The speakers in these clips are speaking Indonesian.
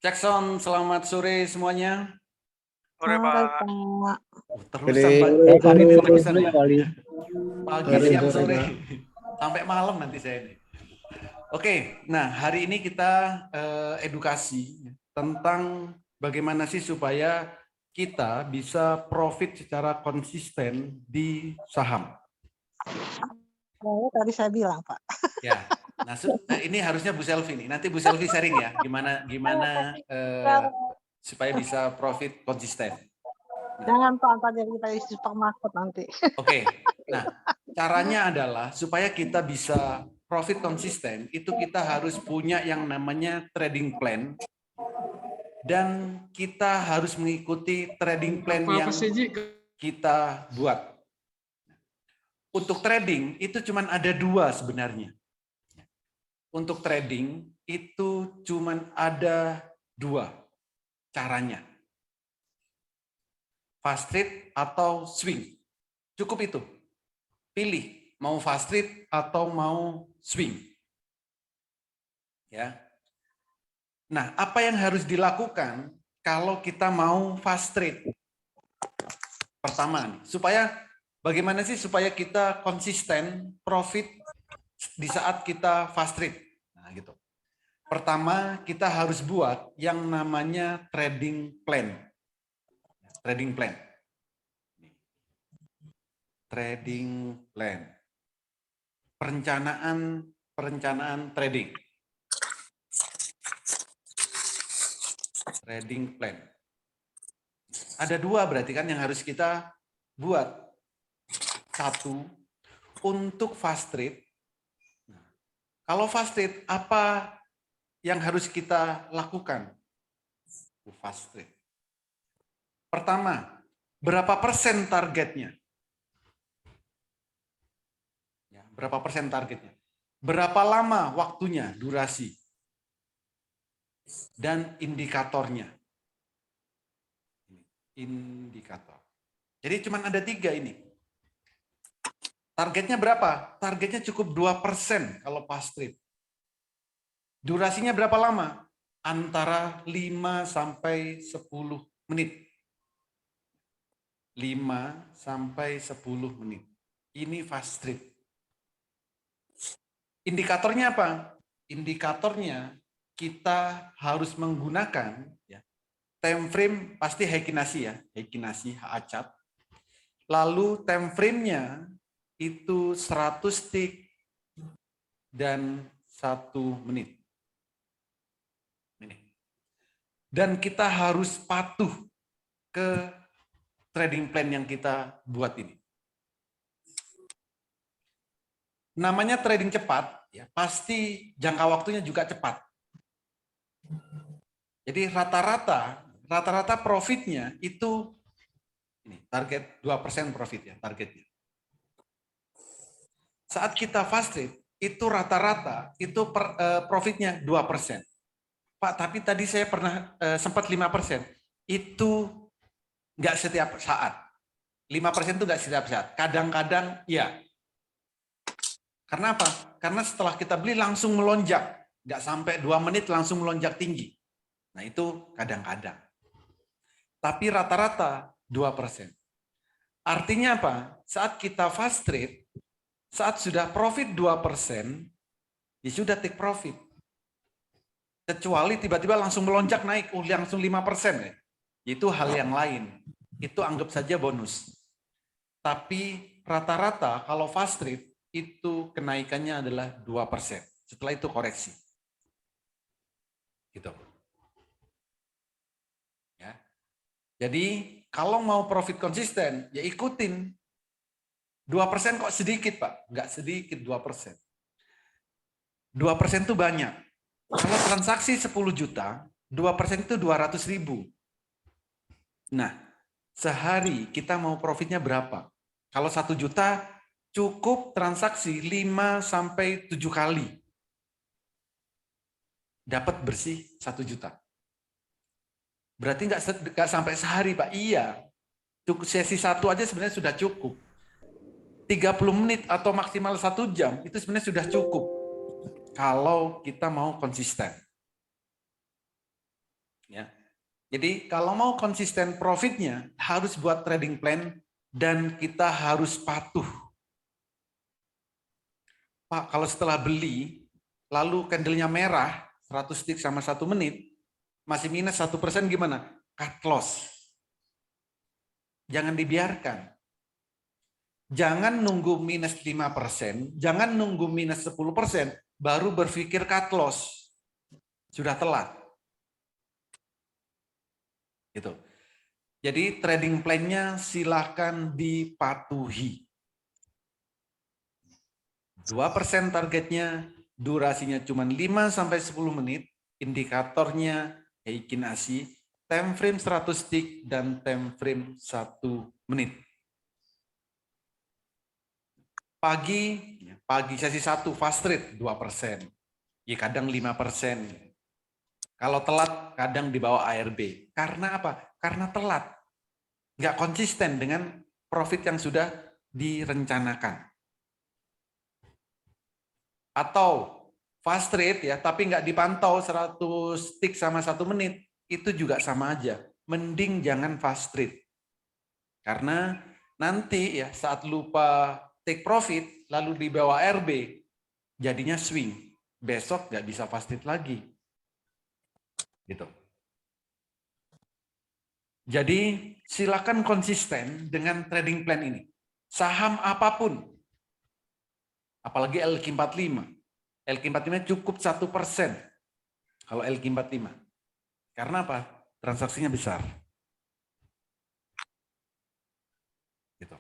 Jackson, selamat sore semuanya. Sore, Sore, Pak. Pak. Terusan hari ini terusan ya. Pagi, siang, sore, sampai malam nanti saya ini. Oke, nah hari ini kita edukasi tentang bagaimana sih supaya kita bisa profit secara konsisten di saham. Tadi saya bilang, Pak. Ya, nah ini harusnya Bu Selvi nih. Nanti Bu Selvi sharing ya, gimana supaya bisa profit konsisten. Jangan Pak, jadi kita isi supermarket nanti. Oke, nah caranya adalah supaya kita bisa profit konsisten, itu kita harus punya yang namanya trading plan, dan kita harus mengikuti trading plan yang kita buat. Untuk trading itu cuma ada dua sebenarnya. Untuk trading itu cuma ada dua caranya. Fast trade atau swing. Cukup itu. Pilih mau fast trade atau mau swing. Ya. Nah, apa yang harus dilakukan kalau kita mau fast trade? Pertama, bagaimana sih supaya kita konsisten profit di saat kita fast trade? Nah, gitu. Pertama, kita harus buat yang namanya trading plan. Trading plan. Trading plan. Perencanaan trading. Trading plan. Ada dua berarti kan yang harus kita buat. Satu, untuk fast trade. Kalau fast trade, apa yang harus kita lakukan? Fast trade. Pertama, berapa persen targetnya? Ya, berapa persen targetnya? Berapa lama waktunya, durasi? Dan indikatornya. Indikator. Jadi cuma ada 3 ini. Targetnya berapa? Targetnya cukup 2% kalau fast trade. Durasinya berapa lama? Antara 5 sampai 10 menit. 5 sampai 10 menit. Ini fast trade. Indikatornya apa? Indikatornya kita harus menggunakan ya, time frame pasti Heikinasi ya, Heikinasi Acap. Lalu time frame-nya itu 100 tick dan 1 menit. Dan kita harus patuh ke trading plan yang kita buat ini. Namanya trading cepat, ya pasti jangka waktunya juga cepat. Jadi rata-rata profitnya itu ini target 2% profit ya targetnya. Saat kita fast trade itu rata-rata itu profitnya 2%. Pak, tapi tadi saya pernah sempat 5%. Itu nggak setiap saat. 5% itu nggak setiap saat. Kadang-kadang ya. Karena apa? Karena setelah kita beli langsung melonjak. Nggak sampai 2 menit langsung melonjak tinggi. Nah itu kadang-kadang. Tapi rata-rata 2%. Artinya apa? Saat kita fast trade, saat sudah profit 2%, ya sudah take profit. Kecuali tiba-tiba langsung melonjak naik, langsung 5% ya. Itu hal yang lain. Itu anggap saja bonus. Tapi rata-rata kalau fast trade, itu kenaikannya adalah 2%. Setelah itu koreksi. Gitu. Ya. Jadi kalau mau profit konsisten, ya ikutin. 2% kok sedikit, Pak? Enggak sedikit 2%. 2% itu banyak. Kalau transaksi 10 juta, 2% itu 200.000. Nah, sehari kita mau profitnya berapa? Kalau 1 juta, cukup transaksi 5 sampai 7 kali. Dapat bersih 1 juta. Berarti nggak sampai sehari, Pak. Iya. Cukup sesi 1 aja sebenarnya sudah cukup. 30 menit atau maksimal 1 jam itu sebenarnya sudah cukup. Kalau kita mau konsisten. Ya. Jadi kalau mau konsisten profitnya harus buat trading plan dan kita harus patuh. Pak, kalau setelah beli lalu candlenya merah 100 tick sama 1 menit masih minus 1% gimana? Cut loss. Jangan dibiarkan. Jangan nunggu minus 5%, jangan nunggu minus 10%, baru berpikir cut loss. Sudah telat. Gitu. Jadi trading plan-nya silahkan dipatuhi. 2% targetnya, durasinya cuma 5-10 menit, indikatornya Heikin Ashi, time frame 100 tick dan time frame 1 menit. Pagi sesi 1 fast trade 2%. Ya kadang 5%. Kalau telat kadang di bawah ARB. Karena apa? Karena telat. Nggak konsisten dengan profit yang sudah direncanakan. Atau fast trade ya, tapi nggak dipantau 100 tick sama 1 menit, itu juga sama aja. Mending jangan fast trade. Karena nanti ya saat lupa take profit, lalu di bawah RB, jadinya swing. Besok nggak bisa fast trade lagi. Gitu. Jadi silakan konsisten dengan trading plan ini. Saham apapun, apalagi LQ45. LQ45 cukup 1% kalau LQ45. Karena apa? Transaksinya besar. Gitu.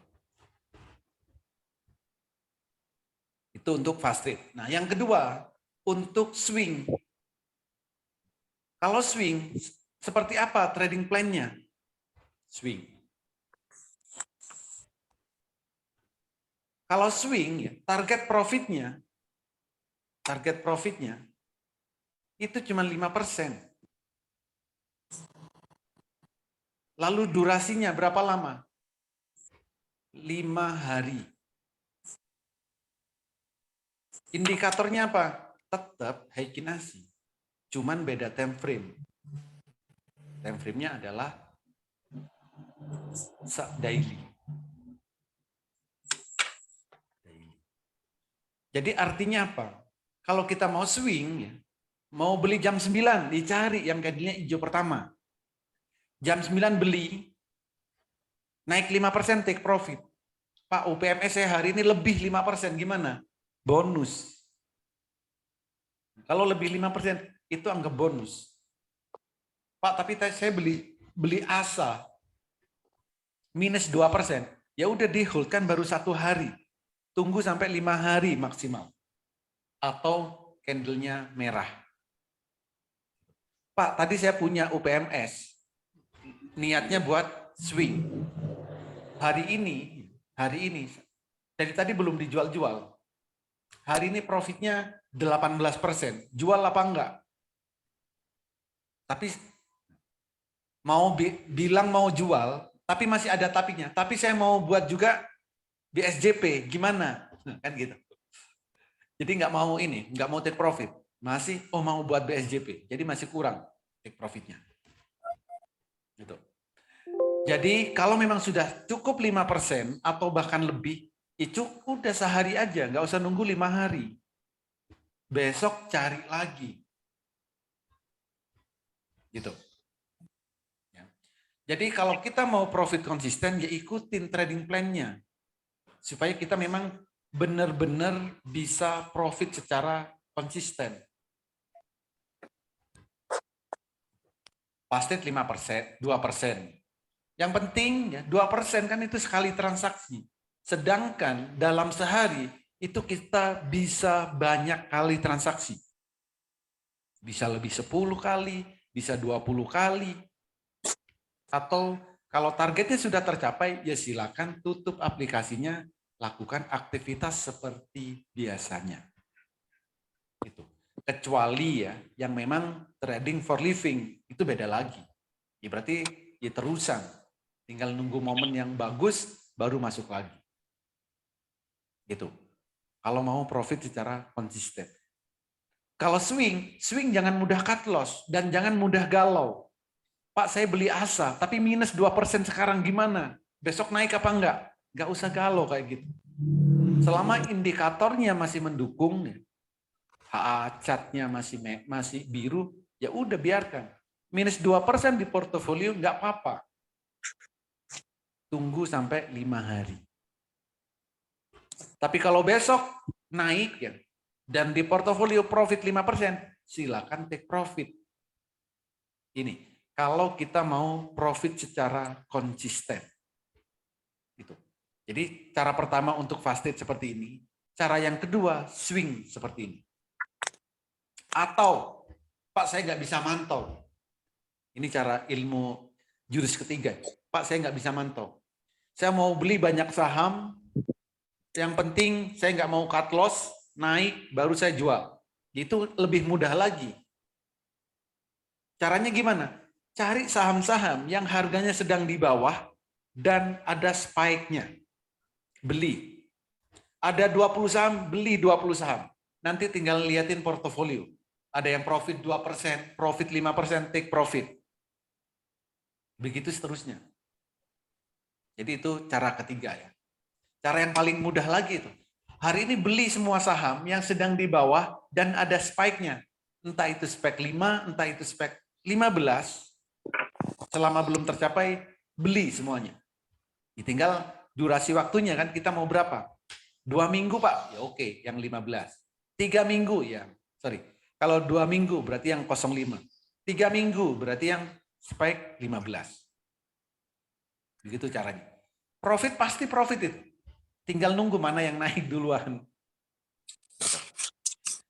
Itu untuk fast trade. Nah, yang kedua, untuk swing. Kalau swing, seperti apa trading plan-nya? Swing. Kalau swing, ya, target profitnya itu cuma 5%. Lalu durasinya berapa lama? 5 hari. Indikatornya apa? Tetap Heikin Ashi. Cuman beda time frame. Time frame-nya adalah daily. Jadi artinya apa? Kalau kita mau swing, ya, mau beli jam 9, dicari yang candlenya hijau pertama. Jam 9 beli, naik 5% take profit. Pak, UPMS saya hari ini lebih 5%, gimana? Bonus. Kalau lebih 5%, itu anggap bonus. Pak, tapi saya beli ASA, minus 2%. Ya udah di hold kan baru 1 hari. Tunggu sampai 5 hari maksimal. Atau candlenya merah. Pak, tadi saya punya UPMS. Niatnya buat swing. Hari ini, dari tadi belum dijual-jual. Hari ini profitnya 18%. Jual apa enggak? Tapi mau bilang mau jual, tapi masih ada tapinya. Tapi saya mau buat juga BSJP, gimana? Kan gitu. Jadi nggak mau take profit. Masih, mau buat BSJP. Jadi masih kurang take profitnya. Gitu. Jadi kalau memang sudah cukup 5% atau bahkan lebih, itu udah sehari aja, nggak usah nunggu 5 hari. Besok cari lagi. Gitu. Ya. Jadi kalau kita mau profit konsisten, ya ikutin trading plan-nya. Supaya kita memang benar-benar bisa profit secara konsisten. Pasti 5%, 2%. Yang penting ya 2% kan itu sekali transaksi. Sedangkan dalam sehari itu kita bisa banyak kali transaksi. Bisa lebih 10 kali, bisa 20 kali. Atau kalau targetnya sudah tercapai, ya silakan tutup aplikasinya, lakukan aktivitas seperti biasanya. Itu. Kecuali ya yang memang trading for living, itu beda lagi. Ya berarti ya terusan. Tinggal nunggu momen yang bagus, baru masuk lagi. Gitu. Kalau mau profit secara konsisten. Kalau swing jangan mudah cut loss dan jangan mudah galau. Pak, saya beli ASA, tapi minus 2% sekarang gimana? Besok naik apa enggak? Enggak usah galau kayak gitu. Selama indikatornya masih mendukung, HA catnya masih biru, ya udah biarkan. Minus 2% di portofolio enggak apa-apa. Tunggu sampai 5 hari. Tapi kalau besok naik ya, dan di portofolio profit 5%, silakan take profit. Ini, kalau kita mau profit secara konsisten. Gitu. Jadi cara pertama untuk fast trade seperti ini. Cara yang kedua, swing seperti ini. Atau, Pak saya nggak bisa mantau. Ini cara ilmu jurus ketiga. Pak saya nggak bisa mantau. Saya mau beli banyak saham, yang penting saya nggak mau cut loss, naik, baru saya jual. Itu lebih mudah lagi. Caranya gimana? Cari saham-saham yang harganya sedang di bawah dan ada spike-nya. Beli. Ada 20 saham, beli 20 saham. Nanti tinggal liatin portofolio. Ada yang profit 2%, profit 5%, take profit. Begitu seterusnya. Jadi itu cara ketiga ya. Cara yang paling mudah lagi itu. Hari ini beli semua saham yang sedang di bawah dan ada spike-nya. Entah itu spike 5, entah itu spike 15, selama belum tercapai, beli semuanya. Tinggal durasi waktunya kan, kita mau berapa? 2 minggu Pak, ya oke, yang 15. 3 minggu ya, sorry. Kalau 2 minggu berarti yang 05. 3 minggu berarti yang spike 15. Begitu caranya. Profit pasti profit itu. Tinggal nunggu mana yang naik duluan.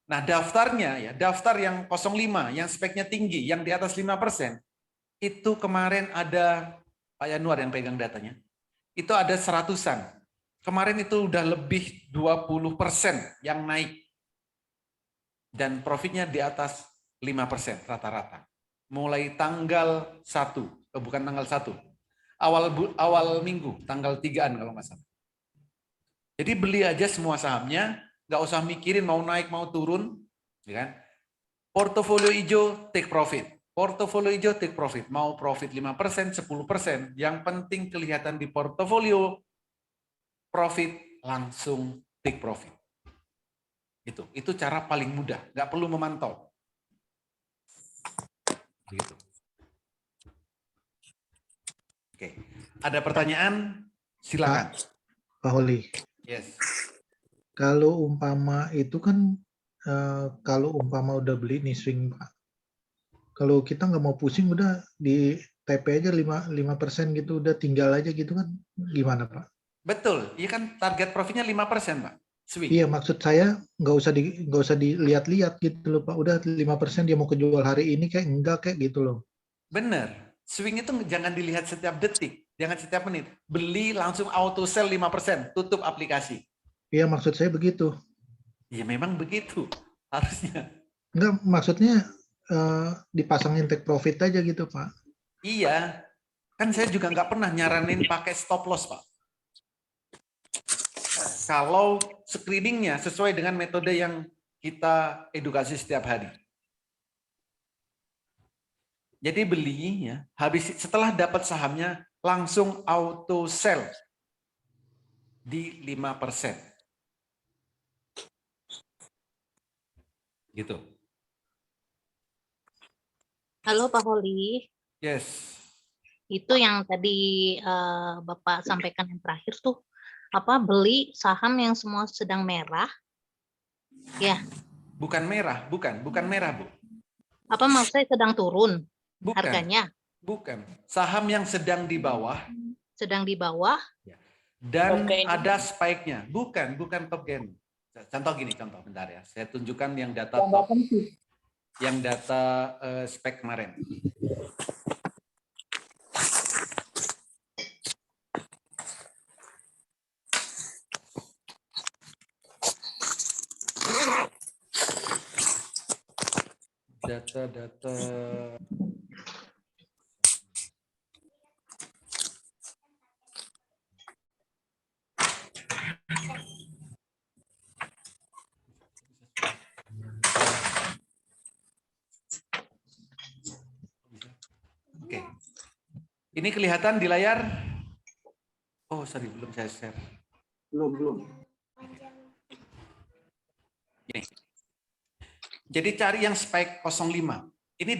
Nah daftarnya ya, daftar yang 05, yang speknya tinggi, yang di atas 5%, itu kemarin ada, Pak Yanuar yang pegang datanya, itu ada 100-an. Kemarin itu udah lebih 20% yang naik. Dan profitnya di atas 5% rata-rata. Mulai tanggal 1, bukan tanggal 1, awal minggu, tanggal 3-an kalau nggak salah. Jadi beli aja semua sahamnya, nggak usah mikirin mau naik, mau turun. Ya kan? Portofolio hijau, take profit. Portofolio hijau, take profit. Mau profit 5%, 10%. Yang penting kelihatan di portofolio, profit, langsung take profit. Itu cara paling mudah, nggak perlu memantau. Begitu. Oke, ada pertanyaan? Silakan. Pak Holi, Yes. kalau umpama itu kan kalau umpama udah beli nih swing Pak, kalau kita nggak mau pusing udah di TP aja 5% gitu, udah tinggal aja gitu kan, gimana Pak? Betul, iya kan target profitnya 5% Pak. Swing. Iya maksud saya nggak usah dilihat-lihat gitu loh Pak, udah 5% dia mau kejual hari ini kayak enggak kayak gitu loh. Benar, swing itu jangan dilihat setiap detik, jangan setiap menit. Beli langsung auto sell 5%, tutup aplikasi. Iya maksud saya begitu. Ya memang begitu, harusnya. Enggak, maksudnya dipasangin take profit aja gitu Pak. Iya, kan saya juga nggak pernah nyaranin pakai stop loss Pak. Kalau screeningnya sesuai dengan metode yang kita edukasi setiap hari. Jadi beli ya, habis setelah dapat sahamnya langsung auto sell di 5%. Gitu. Halo Pak Holi, Yes. itu yang tadi Bapak sampaikan yang terakhir tuh, apa beli saham yang semua sedang merah, ya? Bukan merah, bukan merah Bu. Apa maksud saya sedang turun Bukan. harganya? Bukan. Saham yang sedang di bawah. Sedang di bawah. Dan ada spike-nya. Bukan top gain. Contoh gini, bentar ya. Saya tunjukkan yang data top, yang data spike kemarin. Data Oke. Ini kelihatan di layar? Oh, sorry, belum saya share. Belum. Ini. Jadi cari yang spike 05. Ini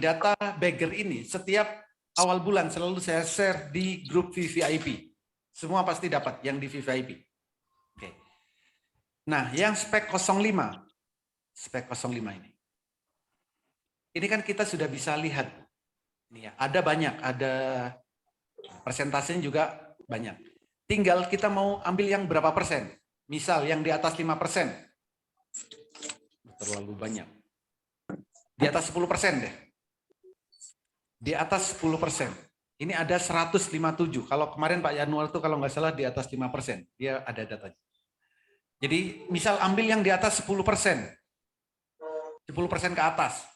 data bagger ini setiap awal bulan selalu saya share di grup VVIP. Semua pasti dapat yang di VVIP. Oke. Nah, yang spek 05. Spek 05 ini. Ini kan kita sudah bisa lihat. Ini ya, ada banyak, ada persentasenya juga banyak. Tinggal kita mau ambil yang berapa persen. Misal yang di atas 5%. Terlalu banyak. Di atas 10% deh. Di atas 10%. Ini ada 157. Kalau kemarin Pak Yanuar itu kalau nggak salah di atas 5%. Dia ada datanya. Jadi misal ambil yang di atas 10%. 10% ke atas.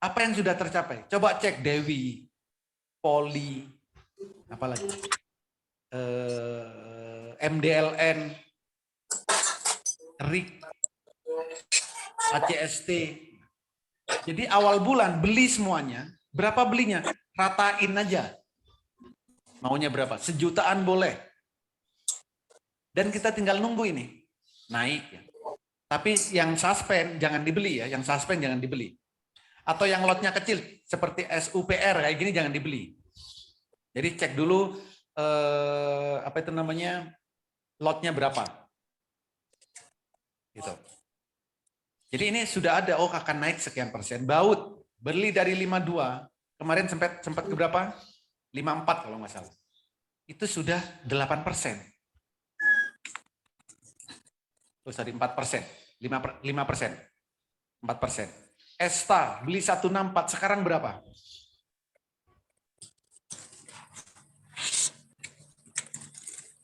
Apa yang sudah tercapai? Coba cek Dewi, Poli, apalagi MDLN, RIK, ACST. Jadi awal bulan beli semuanya. Berapa belinya? Ratain aja. Maunya berapa? Sejutaan boleh. Dan kita tinggal nunggu ini. Naik ya. Tapi yang suspend jangan dibeli ya. Yang suspend jangan dibeli. Atau yang lotnya kecil. Seperti SUPR kayak gini jangan dibeli. Jadi cek dulu apa itu namanya, lotnya berapa. Gitu. Jadi ini sudah ada, oh akan naik sekian persen. Baut, beli dari 52, kemarin sempat ke berapa? 54 kalau nggak salah. Itu sudah 8%. Oh, sorry, 4%. 5%. 4%. Esta, beli 164, sekarang berapa?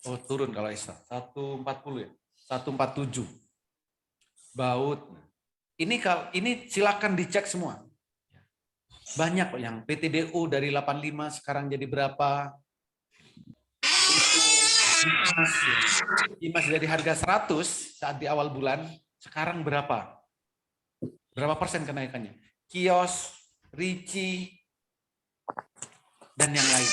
Oh, turun kalau Esta. 140 ya? 147. Baut. Ini silakan dicek semua. Banyak kok yang PTDU dari 85 sekarang jadi berapa? Imas dari harga 100 saat di awal bulan, sekarang berapa? Berapa persen kenaikannya? Kios, Ricci, dan yang lain.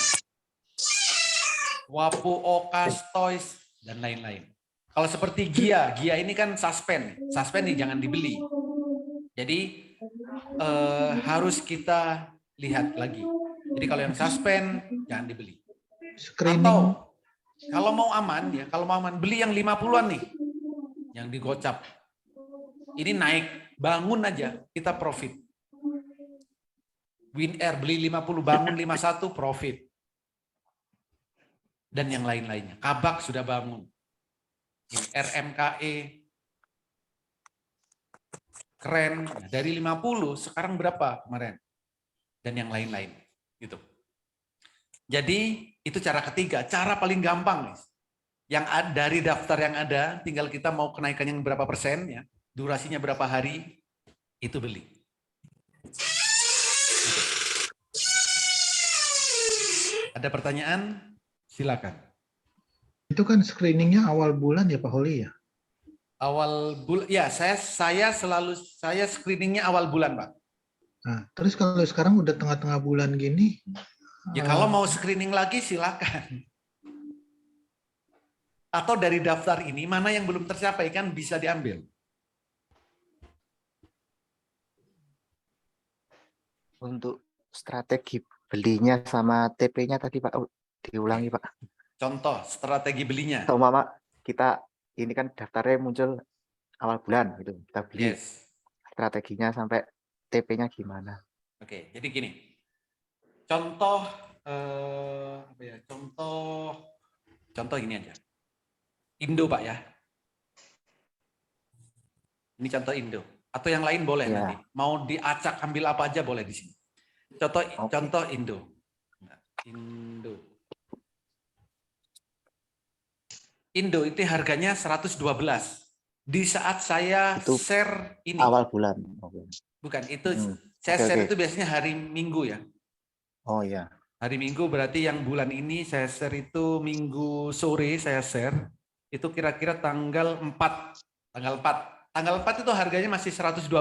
Wapu, Okas, Toys, dan lain-lain. Kalau seperti Gia ini kan suspend nih jangan dibeli. Jadi harus kita lihat lagi. Jadi kalau yang suspend jangan dibeli. Screening. Atau kalau mau aman ya, beli yang 50-an nih. Yang digocap. Ini naik, bangun aja kita profit. WinAir beli 50, bangun 51 profit. Dan yang lain-lainnya. Kabak sudah bangun. RMKE keren dari 50 sekarang berapa kemarin dan yang lain-lain gitu. Jadi itu cara ketiga, cara paling gampang yang ada dari daftar yang ada, tinggal kita mau kenaikan yang berapa persen ya, durasinya berapa hari itu beli. Gitu. Ada pertanyaan? Silakan. Itu kan screeningnya awal bulan ya Pak Holi ya? Awal bulan, ya saya screeningnya awal bulan Pak. Nah, terus kalau sekarang udah tengah-tengah bulan gini? Ya kalau mau screening lagi silakan. Atau dari daftar ini mana yang belum tercapai kan bisa diambil. Untuk strategi belinya sama TP-nya tadi Pak, diulangi Pak. Contoh strategi belinya. Atau Mama, kita ini kan daftarnya muncul awal bulan gitu, kita beli. Yes. Strateginya sampai TP-nya gimana? Oke, jadi gini. Contoh apa ya? Contoh ini aja. Indo Pak ya. Ini contoh Indo. Atau yang lain boleh Ya. nanti. Mau diacak ambil apa aja boleh di sini. Contoh Indo. Indo itu harganya 112. Di saat saya Itu share ini. Awal bulan. Bukan, itu saya Oke, share oke. itu biasanya hari Minggu ya. Oh ya. Hari Minggu berarti yang bulan ini saya share itu Minggu sore saya share. Itu kira-kira tanggal 4. Tanggal 4 itu harganya masih 112.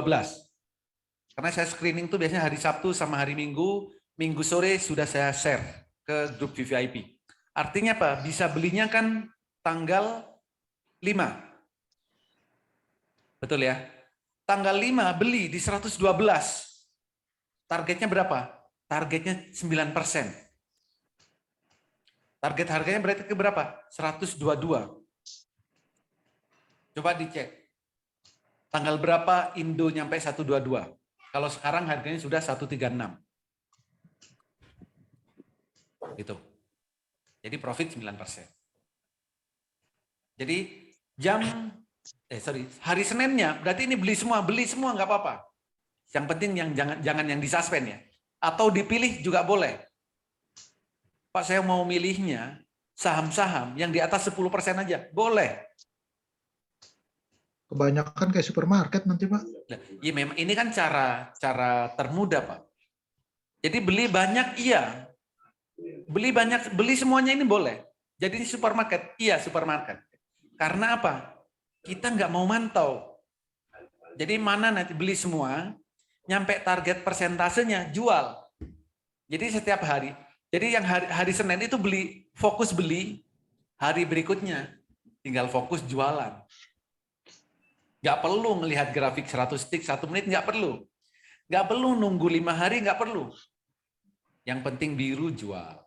Karena saya screening tuh biasanya hari Sabtu sama hari Minggu minggu sore sudah saya share ke grup VVIP. Artinya apa? Bisa belinya kan tanggal 5. Betul ya? Tanggal 5 beli di 112. Targetnya berapa? Targetnya 9%. Target harganya berarti ke berapa? 122. Coba dicek. Tanggal berapa Indo nyampe 122? Kalau sekarang harganya sudah 136. Gitu. Jadi profit 9%. Jadi hari Seninnya berarti ini beli semua nggak apa-apa. Yang penting yang jangan yang disuspend ya. Atau dipilih juga boleh. Pak, saya mau milihnya saham-saham yang di atas 10% aja. Boleh. Kebanyakan kayak supermarket nanti, Pak. Ya memang ini kan cara termudah, Pak. Jadi beli banyak iya. Beli semuanya ini boleh. Jadi supermarket, iya supermarket. Karena apa? Kita nggak mau mantau. Jadi mana nanti beli semua, nyampe target persentasenya jual. Jadi setiap hari. Jadi yang hari Senin itu fokus beli, hari berikutnya tinggal fokus jualan. Nggak perlu melihat grafik 100 tick 1 menit, nggak perlu. Nggak perlu nunggu 5 hari, nggak perlu. Yang penting biru jual.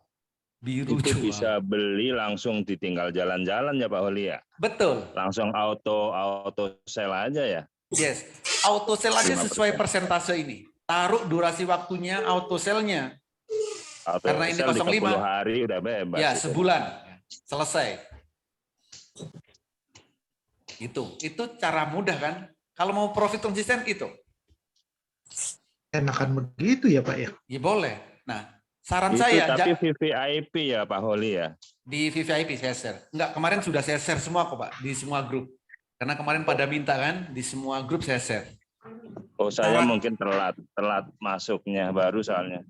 Biru Itu jual. bisa beli langsung ditinggal jalan-jalan ya Pak Holi ya? Betul. Langsung auto sell aja ya? Yes. Auto sell aja 5%. sesuai persentase ini. Taruh durasi waktunya auto sell-nya. Auto Karena ini sell 05. 30 hari udah bebas. Ya, itu. sebulan. Selesai. Itu cara mudah kan? Kalau mau profit konsisten itu. Enakan begitu ya, Pak ya? Ya boleh. Nah, saran Itu saya tapi VVIP ya Pak Holi ya? di VVIP saya share. Enggak, kemarin sudah saya share semua kok Pak, di semua grup. Karena kemarin pada minta kan, di semua grup saya share. Oh saya Saran- mungkin telat masuknya baru soalnya.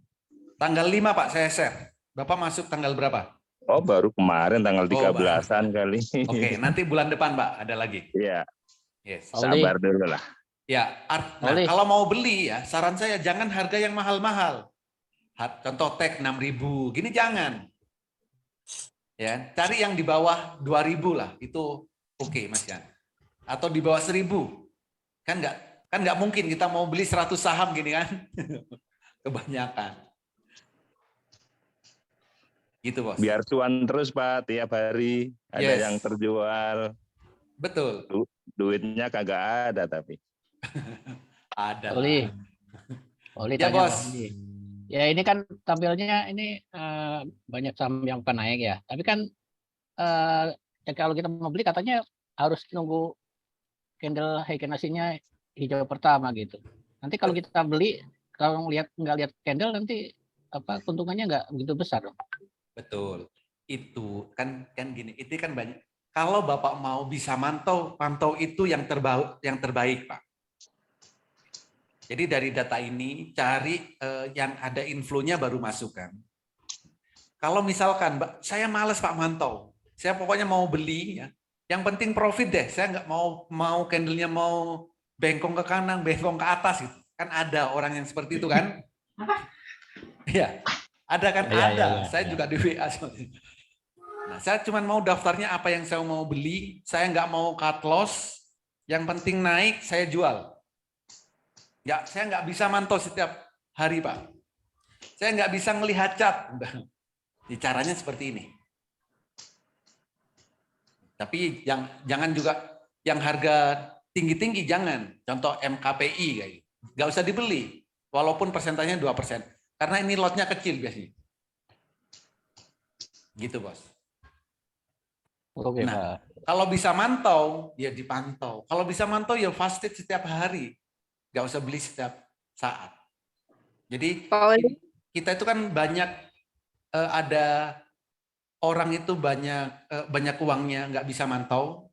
Tanggal 5 Pak saya share. Bapak masuk tanggal berapa? Oh baru kemarin tanggal Oh, 13-an kali. Oke, nanti bulan depan Pak ada lagi. Iya, Yes. sabar dulu lah. Ya, nah, Oli. kalau mau beli ya, saran saya jangan harga yang mahal-mahal. Contoh tag 6.000, gini jangan. Ya, cari yang di bawah 2.000 lah, itu oke Mas Yan. Atau di bawah 1.000. Kan nggak mungkin kita mau beli 100 saham gini kan. Kebanyakan. Gitu, Bos. Biar cuan terus Pak, tiap hari ada Yes. yang terjual. Betul. Duitnya kagak ada tapi. Ada. Oli. Oli Ya, tanya Bos. Bang Oli. Ya ini kan tampilnya ini banyak saham yang bukan naik ya. Tapi kan ya kalau kita mau beli katanya harus nunggu candle Heikenasinya hijau pertama gitu. Nanti kalau kita beli, kalau nggak lihat candle nanti keuntungannya nggak begitu besar dong. Betul. Itu kan gini, itu kan banyak. Kalau Bapak mau bisa pantau itu yang terbaik, Pak. Jadi dari data ini cari yang ada inflow-nya baru masukkan. Kalau misalkan saya males Pak mantau, saya pokoknya mau beli ya. Yang penting profit deh. Saya nggak mau candle-nya mau bengkong ke kanan, bengkong ke atas gitu. Kan ada orang yang seperti itu kan? Iya. Ada kan? Iya, Ada. iya, Saya iya. juga di WA. Nah, saya cuma mau daftarnya apa yang saya mau beli. Saya nggak mau cut loss. Yang penting naik, saya jual. Ya, saya nggak bisa mantau setiap hari, Pak. Saya nggak bisa ngelihat cat. Caranya seperti ini. Tapi jangan juga yang harga tinggi-tinggi, jangan. Contoh MKPI, kayak gitu. Nggak usah dibeli. Walaupun persentasenya 2%. Karena ini lotnya kecil biasanya. Gitu, Bos. Oke, Nah, Pak. kalau bisa mantau, ya dipantau. Kalau bisa mantau, ya fasted setiap hari. Nggak usah beli setiap saat. Jadi Pak Oli. kita itu kan banyak ada orang itu banyak uangnya nggak bisa mantau.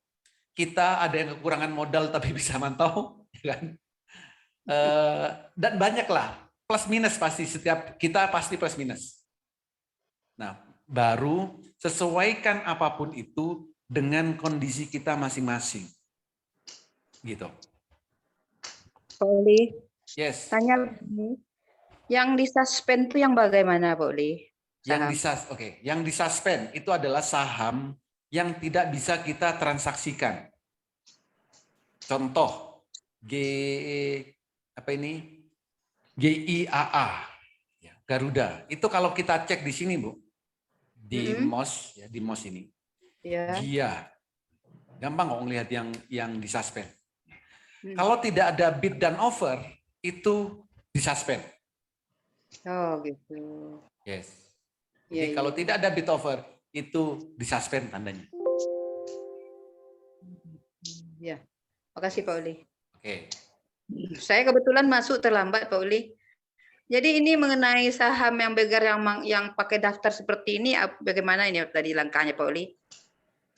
Kita ada yang kekurangan modal tapi bisa mantau, kan? Dan banyaklah plus minus pasti setiap kita pasti plus minus. Nah, baru sesuaikan apapun itu dengan kondisi kita masing-masing. Gitu. Pak Oli. Yes. Tanya lagi. Yang disuspend itu yang bagaimana, Pak Uli? Yang disuspend itu adalah saham yang tidak bisa kita transaksikan. Contoh GIAA, ya, Garuda. Itu kalau kita cek di sini, Bu, di MOS, ya, di MOS ini, Ya. GIA, gampang kok ngelihat yang disuspend. Kalau tidak ada bid dan offer, itu disuspend. Oh gitu. Yes. Iya, Jadi kalau iya. tidak ada bid offer, itu disuspend tandanya. Ya. Makasih Pak Uli. Oke. Saya kebetulan masuk terlambat Pak Uli. Jadi ini mengenai saham yang begar yang pakai daftar seperti ini, bagaimana ini tadi langkahnya Pak Uli?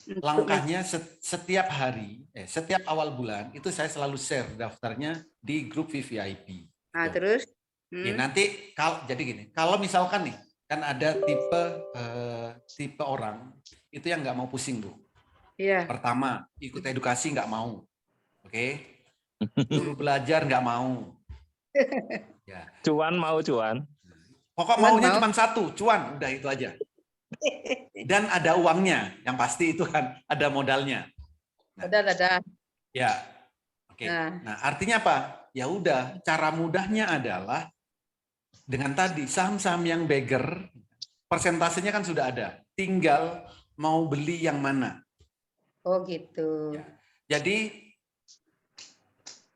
Langkahnya setiap hari, setiap awal bulan itu saya selalu share daftarnya di grup VVIP. Nah, terus? Ya, nanti jadi gini, kalau misalkan nih kan ada tipe orang itu yang nggak mau pusing, Bu. Iya. Pertama, ikut edukasi nggak mau, oke? Suruh belajar nggak mau. Ya. Cuan mau cuan. Pokok maunya cuma satu, cuan, udah itu aja. Dan ada uangnya, yang pasti itu kan ada modalnya. Ada. Ya, oke. Nah, artinya apa? Ya udah, cara mudahnya adalah dengan tadi saham-saham yang beggar, persentasenya kan sudah ada. Tinggal mau beli yang mana. Oh gitu. Ya. Jadi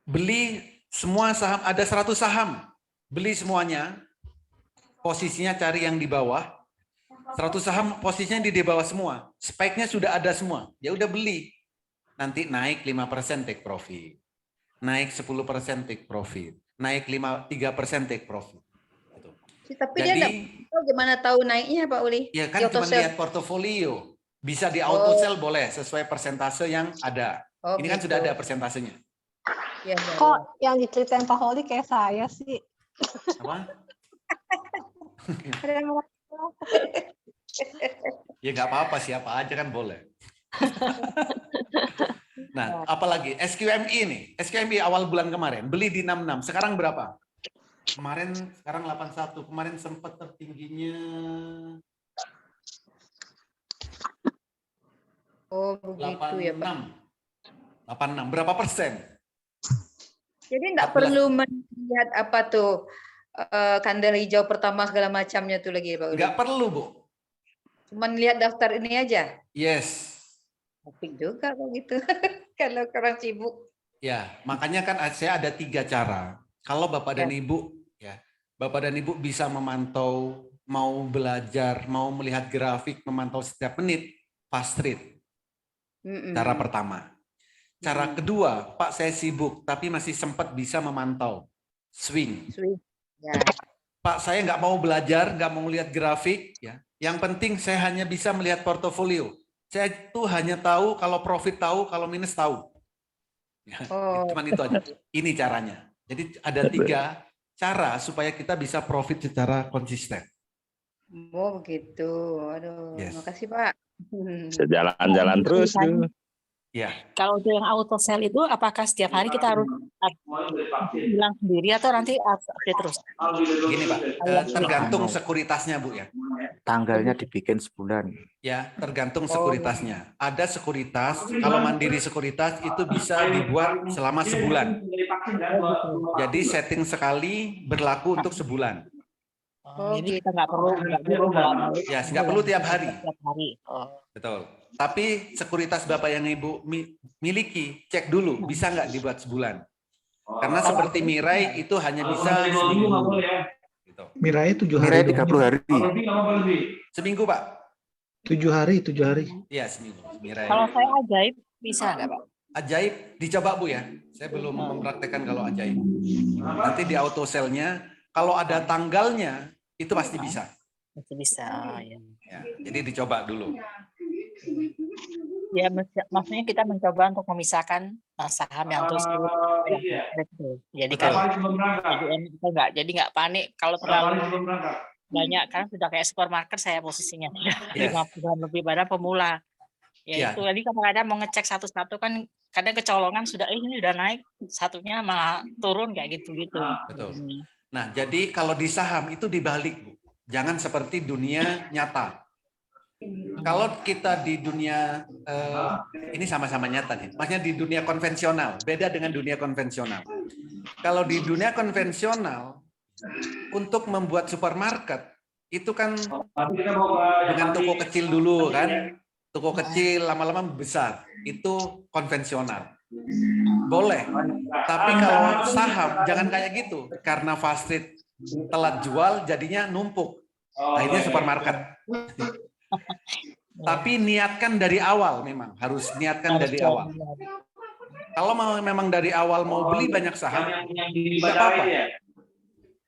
beli semua saham, ada 100 saham. Beli semuanya, posisinya cari yang di bawah. 100 saham posisinya di bawah semua. Spike-nya sudah ada semua. Ya udah beli. Nanti naik 5% take profit. Naik 10% take profit. Naik 3% take profit. Gitu. Tapi jadi, dia tahu gimana tahu naiknya Pak Uli? Ya kan cuma lihat portofolio. Bisa di auto sell boleh sesuai persentase yang ada. Ini kan sudah ada persentasenya. Ya. Kok yang diceritain Pak Holi kayak saya sih? Apa? Ya nggak apa-apa, siapa aja kan boleh. Nah, apalagi SQMI nih. SQMI awal bulan kemarin beli di 66. Sekarang berapa? Kemarin sekarang 81. Kemarin sempat tertingginya. Oh begitu ya Pak. 86. Berapa persen? Jadi enggak perlu melihat apa tuh kandel hijau pertama segala macamnya tuh lagi Pak Uli. Enggak perlu, Bu. Cuman lihat daftar ini aja. Yes. Topik juga kok gitu. Kalau orang sibuk. Ya, makanya kan saya ada 3 cara. Kalau Bapak dan Ibu, ya, Bapak dan Ibu bisa memantau, mau belajar, mau melihat grafik, memantau setiap menit, fast trade. Cara pertama. Cara kedua, Pak saya sibuk, tapi masih sempat bisa memantau. Swing. Ya. Pak saya nggak mau belajar, nggak mau lihat grafik. Ya. Yang penting saya hanya bisa melihat portofolio. Saya tuh hanya tahu kalau profit tahu, kalau minus tahu. Ya, cuman itu aja. Ini caranya. Jadi ada 3 cara supaya kita bisa profit secara konsisten. Oh begitu. Aduh, makasih Pak. Jalan-jalan terus tuh. Ya. Kalau untuk yang auto sell itu apakah setiap hari kita harus bilang sendiri atau nanti update terus? Gini Pak, tergantung sekuritasnya Bu ya. Tanggalnya dibikin sebulan. Ya, tergantung sekuritasnya. Ada sekuritas, kalau Mandiri Sekuritas itu bisa dibuat selama sebulan. Jadi setting sekali berlaku untuk sebulan. Jadi kita nggak perlu ya, nggak perlu tiap hari. Oh. Betul. Tapi sekuritas Bapak yang Ibu miliki, cek dulu bisa nggak dibuat sebulan. Karena seperti Mirai itu hanya bisa seminggu. Gitu. Mirai 7 hari. Mirai 30 hari. Seminggu Pak. 7 hari. Iya seminggu. Mirai. Kalau saya ajaib bisa nggak Pak? Ajaib dicoba Bu ya. Saya belum mempraktekkan kalau ajaib. Nanti di auto sell-nya, kalau ada tanggalnya itu pasti bisa. Pasti bisa. Ya. Ya, jadi dicoba dulu. Ya, maksudnya kita mencoba untuk memisahkan saham yang terus jadi kan jadi nggak panik kalau terlalu banyak kan sudah kayak supermarket saya posisinya 50-an lebih pada pemula ya itu jadi kadang-kadang mau ngecek satu-satu kan kadang kecolongan sudah ini udah naik satunya malah turun kayak gitu. Betul. Nah, jadi kalau di saham itu dibalik, Bu. Jangan seperti dunia nyata. Kalau kita di dunia ini sama-sama nyata nih. Maksudnya di dunia konvensional, beda dengan dunia konvensional. Kalau di dunia konvensional, untuk membuat supermarket itu kan dengan toko kecil dulu kan, toko kecil lama-lama besar, itu konvensional. Boleh, tapi kalau saham jangan kayak gitu, karena fast food telat jual jadinya numpuk, akhirnya supermarket. Tapi niatkan dari awal, memang harus niatkan dari awal. Kalau memang dari awal mau beli banyak saham, tidak apa-apa,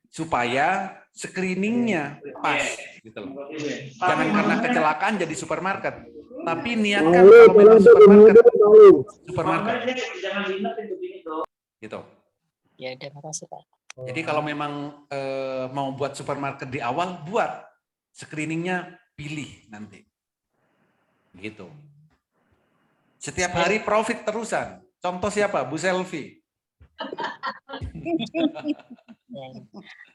supaya screeningnya pas, gitu loh. Jangan karena kecelakaan jadi supermarket, tapi niatkan kalau memang supermarket, gitu. Ya, terima kasih Pak. Jadi kalau memang mau buat supermarket di awal, buat screeningnya, pilih nanti, gitu. Setiap hari profit terusan. Contoh siapa? Bu Selvi. Ya.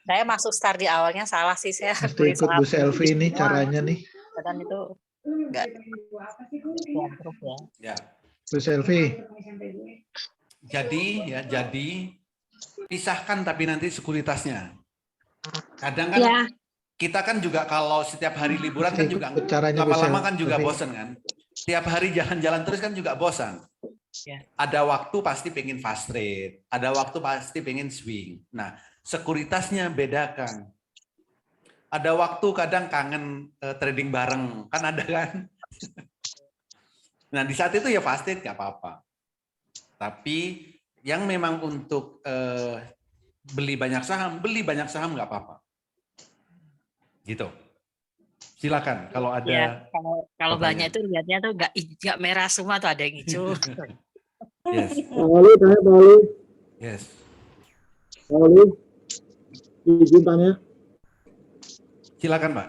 Saya masuk start di awalnya salah sih, saya Mesti ikut Bu Selvi ini caranya nih. kan itu enggak terus ya. Ya. Bu Selvi. Jadi pisahkan tapi nanti sekuritasnya. Kadang kan Ya. kita kan juga kalau setiap hari liburan kan Mesti juga ikut caranya Bu lama-lama kan juga Selvi. bosan kan. Tiap hari jalan-jalan terus kan juga bosan. Ya. Ada waktu pasti pengen fast trade, ada waktu pasti pengen swing. Nah, sekuritasnya bedakan. Ada waktu kadang kangen trading bareng, kan ada kan? Nah, di saat itu ya fast trade nggak apa-apa. Tapi yang memang untuk beli banyak saham nggak apa-apa. Gitu. Silakan kalau ada. Ya, kalau banyak pertanyaan. itu lihatnya tuh nggak merah semua tuh, ada yang hijau. Yes. Pak Oli, tanya Pak Oli. Yes. Pak Oli, izin tanya. Silakan, Pak.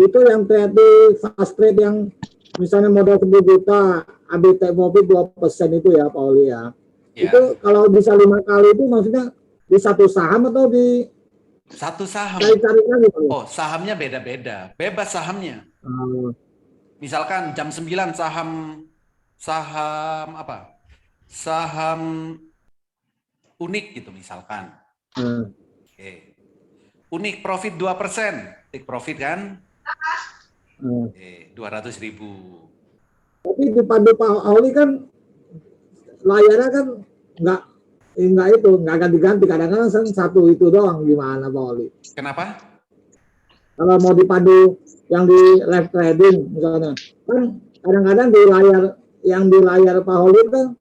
Itu yang trade fast trade yang misalnya modal 10 juta, ambil take profit 2% itu ya Pak Oli ya. Ya. Itu kalau bisa 5 kali itu maksudnya di satu saham atau di Satu saham. cari-cari lagi Pak Oli? Oh, sahamnya beda-beda. Bebas sahamnya. Misalkan jam 9 saham apa? Saham unik gitu misalkan. Oke. Unik profit 2%. Take profit kan? Oke, 200.000. Tapi di pandu Pak Oli kan layarnya kan nggak itu, nggak ganti-ganti, kadang-kadang satu itu doang, gimana Pak Oli? Kenapa? Kalau mau dipandu yang di live trading misalnya, kan kadang-kadang di layar Pak Oli kan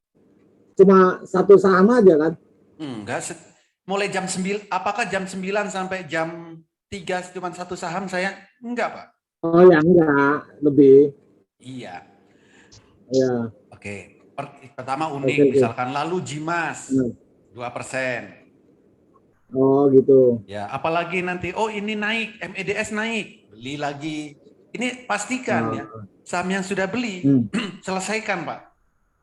cuma satu saham aja kan? Enggak. Mulai jam 9, apakah jam 9 sampai jam 3 cuma satu saham saya? Enggak, Pak. Oh ya enggak, lebih. Iya. Ya. Oke. Pertama unik Oke. misalkan, lalu Jimas 2%. Oh gitu. Ya, apalagi nanti ini naik, MEDS naik, beli lagi. Ini pastikan ya, saham yang sudah beli selesaikan, Pak.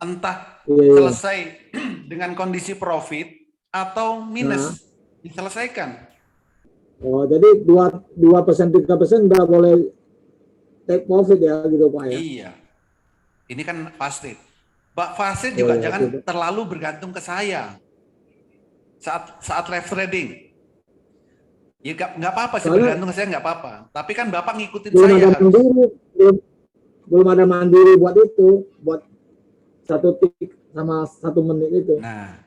Entah selesai dengan kondisi profit atau minus, diselesaikan. Oh jadi 2% 3% udah boleh take profit ya gitu Pak ya? Iya. Ini kan fast trade. Fast trade juga jangan terlalu bergantung ke saya. Saat live trading. Ya nggak apa-apa sih, bergantung ke saya nggak apa-apa. Tapi kan Bapak ngikutin belum saya. Ada mandiri, belum ada mandiri buat itu, buat 1 tik sama 1 menit itu. Nah,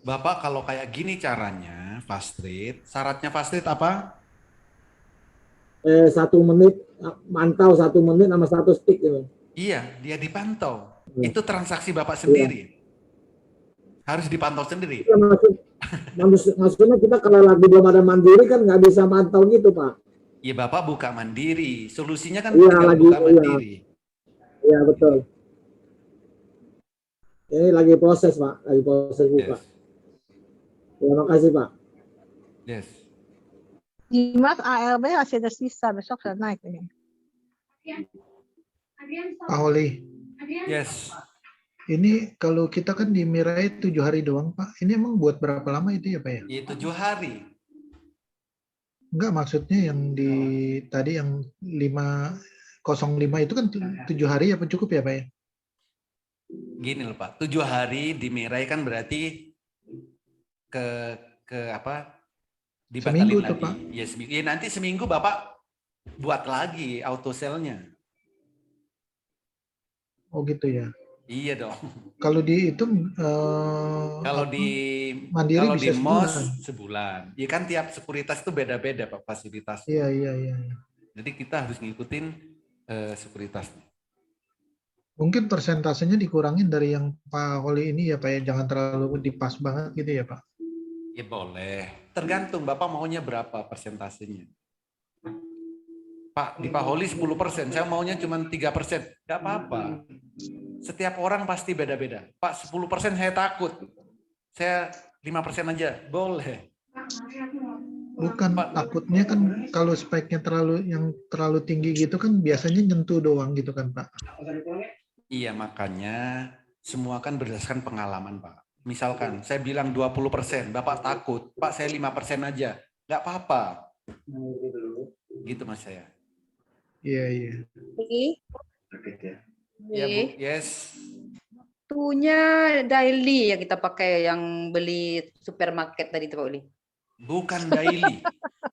Bapak kalau kayak gini caranya fast trade, syaratnya fast trade apa? 1 menit, mantau 1 menit sama 1 stick gitu. Iya, dia dipantau. Itu transaksi Bapak sendiri. Harus dipantau sendiri. Ya, maksudnya kita kalau lagi belum ada mandiri kan nggak bisa mantau gitu Pak. Ya Bapak buka mandiri. Solusinya kan Iya, tinggal lagi, buka mandiri. Iya betul. Ini lagi proses Pak, lagi proses buka. Yes. Terima kasih Pak. Yes. Jimas ALB masih ada sisa, besok sudah naik ini. Pak Oli. Yes. Ini kalau kita kan di Mirai 7 hari doang Pak. Ini emang buat berapa lama itu ya Pak ya? Ya 7 hari. Enggak, maksudnya yang di tadi yang 505 itu kan 7 hari apa cukup ya Pak ya? Gini loh Pak, 7 hari dimerai kan berarti ke apa? Dibatalin Seminggu lagi. tuh Pak. Ya, seminggu. Ya, nanti seminggu Bapak buat lagi auto sell-nya. Oh gitu ya. Iya dong. Kalau dihitung Kalau di Mandiri kalau di bisa MOS sebulan. sebulan. Ya kan tiap sekuritas itu beda-beda Pak fasilitas. Iya. Jadi kita harus ngikutin sekuritasnya. Mungkin persentasenya dikurangin dari yang Pak Holi ini ya Pak ya, jangan terlalu dipas banget gitu ya Pak. Ya boleh. Tergantung Bapak maunya berapa persentasenya. Pak, di Pak Holi 10%, saya maunya cuma 3%. Nggak apa-apa. Setiap orang pasti beda-beda. Pak, 10% saya takut. Saya 5% aja. Boleh. Bukan, takutnya kan kalau speknya terlalu tinggi gitu kan biasanya nyentuh doang gitu kan Pak. Iya, makanya semua kan berdasarkan pengalaman, Pak. Misalkan saya bilang 20%, Bapak takut. Pak, saya 5% aja. Nggak apa-apa. Gitu Mas saya. Iya. Ya Bu, yes. Itunya daily yang kita pakai yang beli supermarket tadi itu Pak Uli. Bukan daily.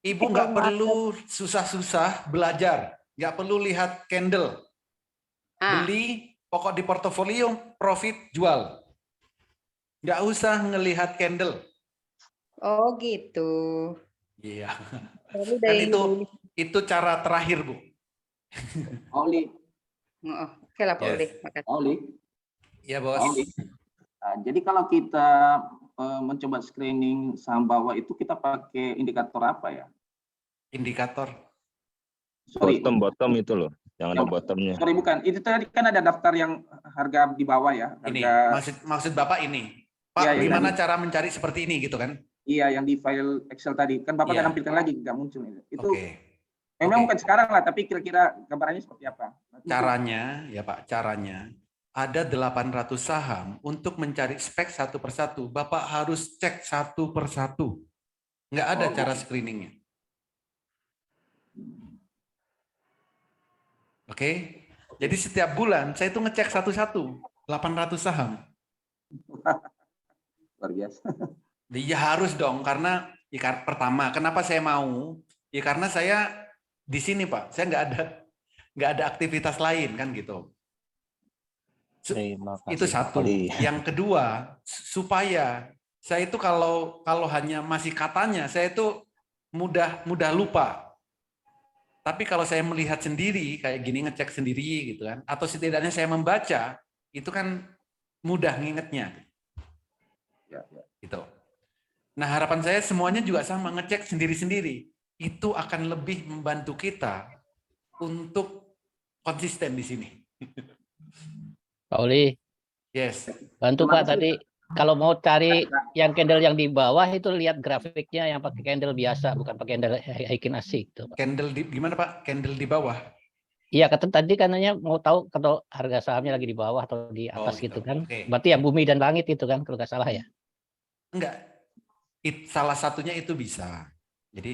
Ibu nggak perlu susah-susah belajar. Nggak perlu lihat candle. Beli, pokok di portofolio, profit, jual. Nggak usah ngelihat candle. Oh gitu. Iya. Kan itu cara terakhir, Bu. Oli. Oke lah Pak Uli. Oli. Ya Bos. Oli. Nah, jadi kalau kita mencoba screening saham bawah itu kita pakai indikator apa ya? Indikator. Bottom itu loh, yang ada bottomnya. Sorry bukan, itu tadi kan ada daftar yang harga di bawah ya. Ini Harga... maksud Bapak ini. Pak, ya, gimana cara mencari seperti ini gitu kan? Iya, yang di file Excel tadi. Kan Bapak nggak tampilkan lagi, nggak muncul. Itu Oke. memang bukan sekarang lah, tapi kira-kira gambarannya seperti apa? Caranya, ya Pak, caranya ada 800 saham. Untuk mencari spek satu persatu, Bapak harus cek satu persatu. Nggak ada cara screeningnya. Oke? Jadi setiap bulan saya itu ngecek satu-satu, 800 saham. Luar biasa. Ya harus dong, karena ya, pertama, kenapa saya mau? Ya karena saya di sini Pak, saya nggak ada aktivitas lain kan gitu. Itu satu. Yang kedua, supaya saya itu kalau hanya masih katanya, saya itu mudah lupa. Tapi kalau saya melihat sendiri kayak gini, ngecek sendiri gitu kan, atau setidaknya saya membaca, itu kan mudah ngingetnya. Gitu. Nah, harapan saya semuanya juga sama, ngecek sendiri-sendiri. Itu akan lebih membantu kita untuk konsisten di sini. Pak Uli. Yes. Bantu Pak tadi kalau mau cari yang candle yang di bawah itu lihat grafiknya yang pakai candle biasa, bukan pakai candle Heikin Ashi gitu, Pak. Candle gimana Pak? Candle di bawah? Iya, tadi katanya mau tahu kalau harga sahamnya lagi di bawah atau di atas gitu kan. Okay. Berarti yang bumi dan langit itu kan kalau nggak salah ya. Enggak. Salah satunya itu bisa. Jadi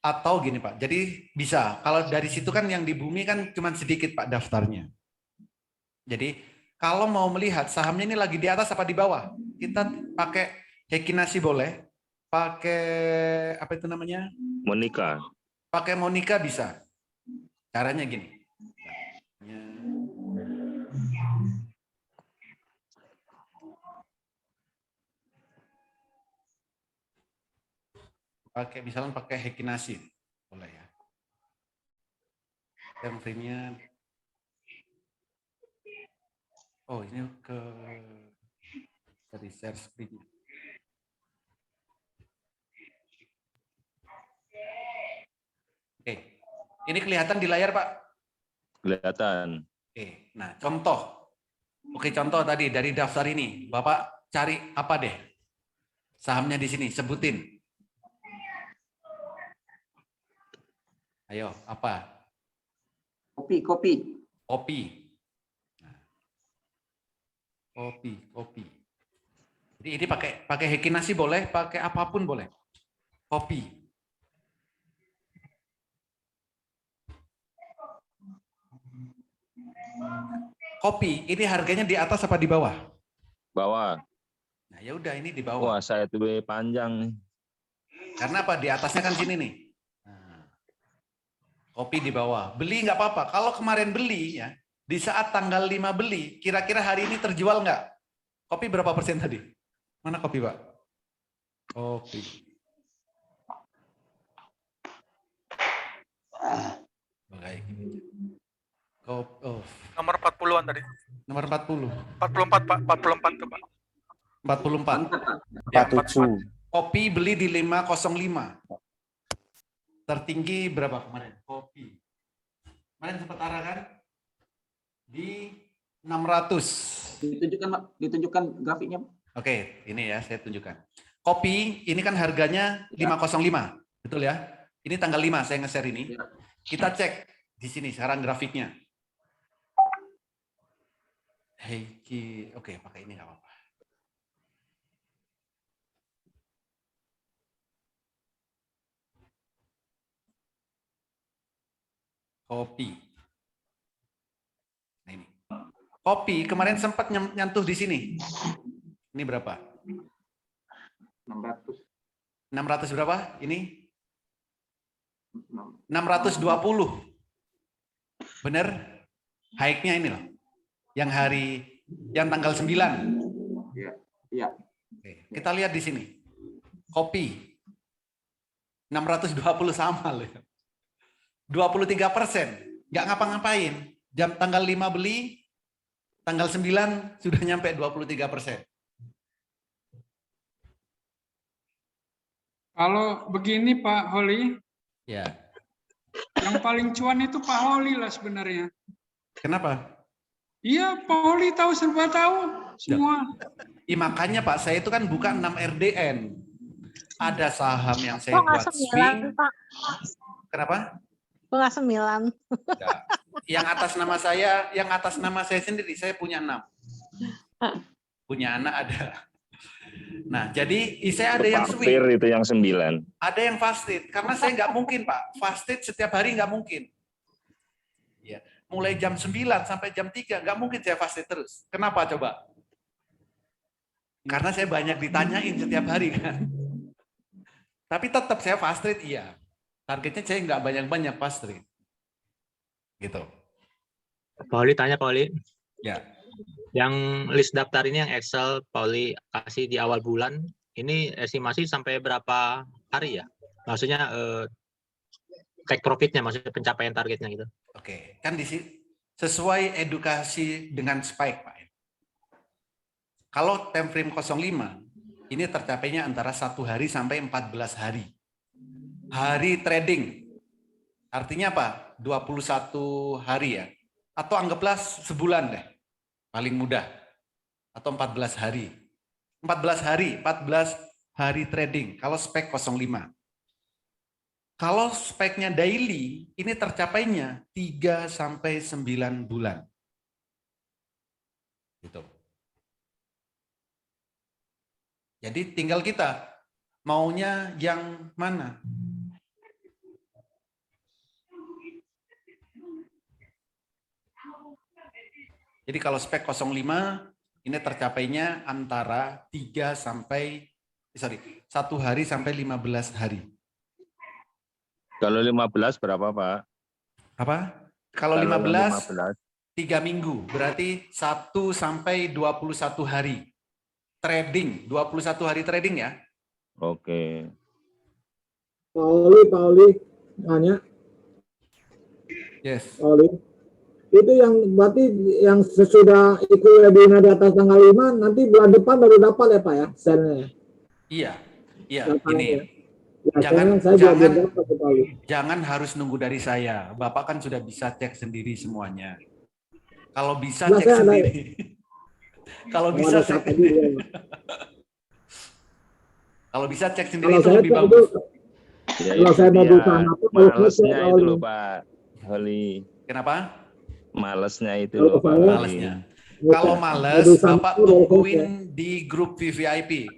atau gini Pak. Jadi bisa. Kalau dari situ kan yang di bumi kan cuma sedikit Pak daftarnya. Jadi kalau mau melihat sahamnya ini lagi di atas apa di bawah, kita pakai Heikin Ashi boleh, pakai apa itu namanya? Monica. Pakai Monica bisa. Caranya gini. Misalnya pakai Heikin Ashi boleh ya. Yang frame-nya ini ke share screen. Oke. Ini kelihatan di layar, Pak? Kelihatan. Oke. Nah, contoh. Oke, contoh tadi dari daftar ini. Bapak cari apa deh? Sahamnya di sini, sebutin. Ayo, apa? Kopi. Kopi. Jadi ini pakai Heikin Ashi boleh, pakai apapun boleh. Kopi. Kopi ini harganya di atas apa di bawah? Bawah. Nah, ya udah ini di bawah. Wah, saya tuh panjang nih. Karena apa? Di atasnya kan sini nih. Nah, kopi di bawah. Beli nggak apa-apa. Kalau kemarin beli ya, di saat tanggal 5 beli, kira-kira hari ini terjual nggak? Kopi berapa persen tadi? Mana kopi, Pak? Kopi. Kayak gini. Nomor 40-an tadi. Nomor 40. 44, Pak. 44 tuh, Pak. 44. Ya, 47. kopi beli di 505. Tertinggi berapa kemarin? Kopi. Kemarin sempat arah kan? Di 600. Ditunjukkan grafiknya. Oke, ini ya saya tunjukkan. Kopi ini kan harganya 505. Betul ya? Ini tanggal 5 saya nge-share ini. Kita cek di sini sekarang grafiknya. Heiki, oke pakai ini nggak apa-apa. Kopi. Nah ini. Kopi kemarin sempat nyentuh di sini. Ini berapa? 600. 600 berapa? Ini 620. Bener? High-nya ini loh. Yang tanggal 9. Iya. Iya. Oke, kita lihat di sini. Kopi 620 sama loh. 23%. Nggak ngapa-ngapain. Jam tanggal 5 beli, tanggal 9 sudah nyampe 23%. Kalau begini Pak Holi, Ya. yang paling cuan itu Pak Holi lah sebenarnya. Kenapa? Iya, Pak Holi tahu, serba tahu semua. Makanya Pak, saya itu kan bukan 6 RDN. Ada saham yang saya Kok nggak buat 9, swing. Pak? Kenapa? Kok nggak 9? Ya. Yang atas nama saya sendiri, saya punya 6. Punya anak ada. Nah, jadi saya ada yang swing. Hampir itu yang 9. Ada yang fasted. Karena saya nggak mungkin, Pak. Fasted setiap hari nggak mungkin. Ya. Mulai jam 9 sampai jam 3, nggak mungkin saya fasted terus. Kenapa coba? Karena saya banyak ditanyain setiap hari kan. Tapi tetap saya fasted, iya. Targetnya saya nggak banyak-banyak fasted. Gitu. Pak Oli tanya, Pak Oli. Ya. Yang list daftar ini yang Excel Pak Oli kasih di awal bulan, ini estimasi sampai berapa hari ya? Maksudnya take profitnya, maksudnya pencapaian targetnya gitu. Oke, kan di sini sesuai edukasi dengan spike, Pak. Kalau time frame 05, ini tercapainya antara 1 hari sampai 14 hari. Hari trading, artinya apa? 21 hari ya. Atau anggaplah sebulan deh, paling mudah. Atau 14 hari. 14 hari trading, kalau spek 05. Kalau speknya daily, ini tercapainya 3 sampai 9 bulan. Gitu. Jadi tinggal kita maunya yang mana? Jadi kalau spek 05 ini tercapainya antara 1 hari sampai 15 hari. Kalau 15 berapa, Pak? Apa? Kalau 15 3 minggu, berarti 1 sampai 21 hari. Trading, 21 hari trading ya. Oke. Pak Oli, nanya. Yes. Pak Oli. Itu yang berarti yang sesudah ikut webinar di atas tanggal 5, nanti bulan depan baru dapat ya Pak ya, share-nya. Iya, iya. Datanya. Ini. Ya, Jangan harus nunggu dari saya. Bapak kan sudah bisa cek sendiri semuanya. Kalau bisa Nah, cek sendiri. Kalau bisa cek sendiri. Kalau bisa cek sendiri itu lebih bagus. Ya, kalau saya mau buka apa, malesnya itu loh Pak Holi. Kenapa? Malesnya itu loh Pak Holi. Malesnya. Kalau males, Bapak tungguin di grup VVIP.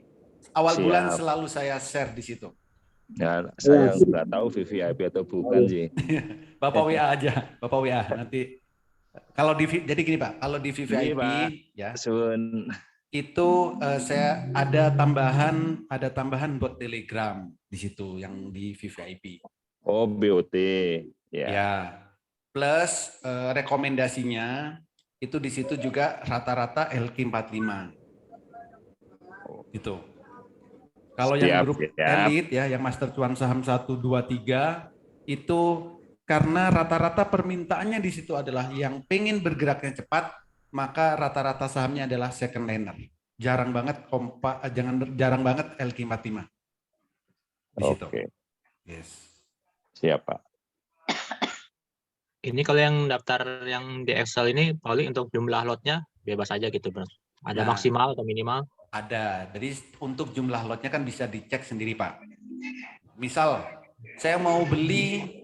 Awal bulan selalu saya share di situ. Ya, saya nggak tahu VVIP atau bukan sih. Bapak WA aja, Bapak WA nanti Kalau jadi gini Pak, kalau di VVIP Iya, Pak. ya Sun. itu saya ada tambahan buat Telegram di situ yang di VVIP. Oh, BOT. Ya. Ya. Plus rekomendasinya itu di situ juga rata-rata LQ45. Itu. Kalau yang Siap, grup siap. elit ya, yang Master Cuan Saham 1, 2, 3 itu karena rata-rata permintaannya di situ adalah yang pengen bergeraknya cepat, maka rata-rata sahamnya adalah second liner. Jarang banget jarang banget LQ45 di situ. Oke. Yes. Siap, Pak. Ini kalau yang daftar yang di Excel ini, Pauli untuk jumlah lotnya bebas aja gitu, Bro. Ada Nah. maksimal atau minimal? Ada. Jadi untuk jumlah lotnya kan bisa dicek sendiri, Pak. Misal saya mau beli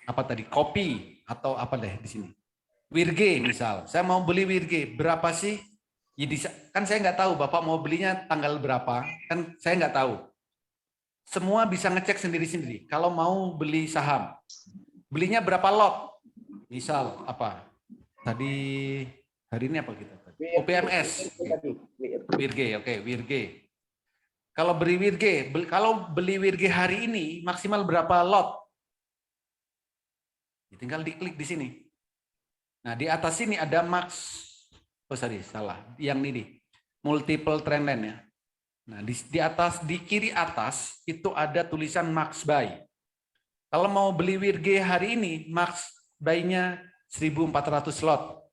apa tadi? Kopi atau apa deh di sini. Wirge misal. Saya mau beli Wirge, berapa sih? Jadi kan saya nggak tahu Bapak mau belinya tanggal berapa, kan saya nggak tahu. Semua bisa ngecek sendiri-sendiri. Kalau mau beli saham, belinya berapa lot? Misal apa? Tadi hari ini apa kita? OPMS. Wirge, oke, Wirge. Kalau beli Wirge hari ini maksimal berapa lot? Tinggal diklik di sini. Nah, di atas sini ada salah. Yang ini multiple trend line ya. Nah, di atas, di kiri atas itu ada tulisan max buy. Kalau mau beli Wirge hari ini, max buy-nya 1.400 lot.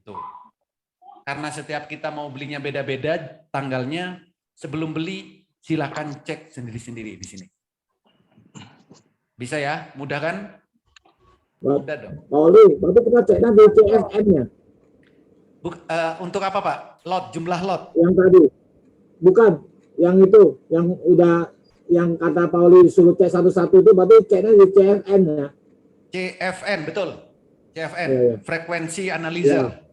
Tuh. Karena setiap kita mau belinya beda-beda tanggalnya, sebelum beli silakan cek sendiri-sendiri di sini. Bisa ya? Mudah kan? Mudah dong. Pauli, berarti kita ceknya di CFM-nya. Untuk apa Pak? Lot, jumlah lot? Yang tadi. Bukan, yang itu, yang udah, yang kata Pauli disuruh cek satu-satu itu, berarti ceknya di CFM-nya. CFN, betul. CFN, Ya. frekuensi analyzer.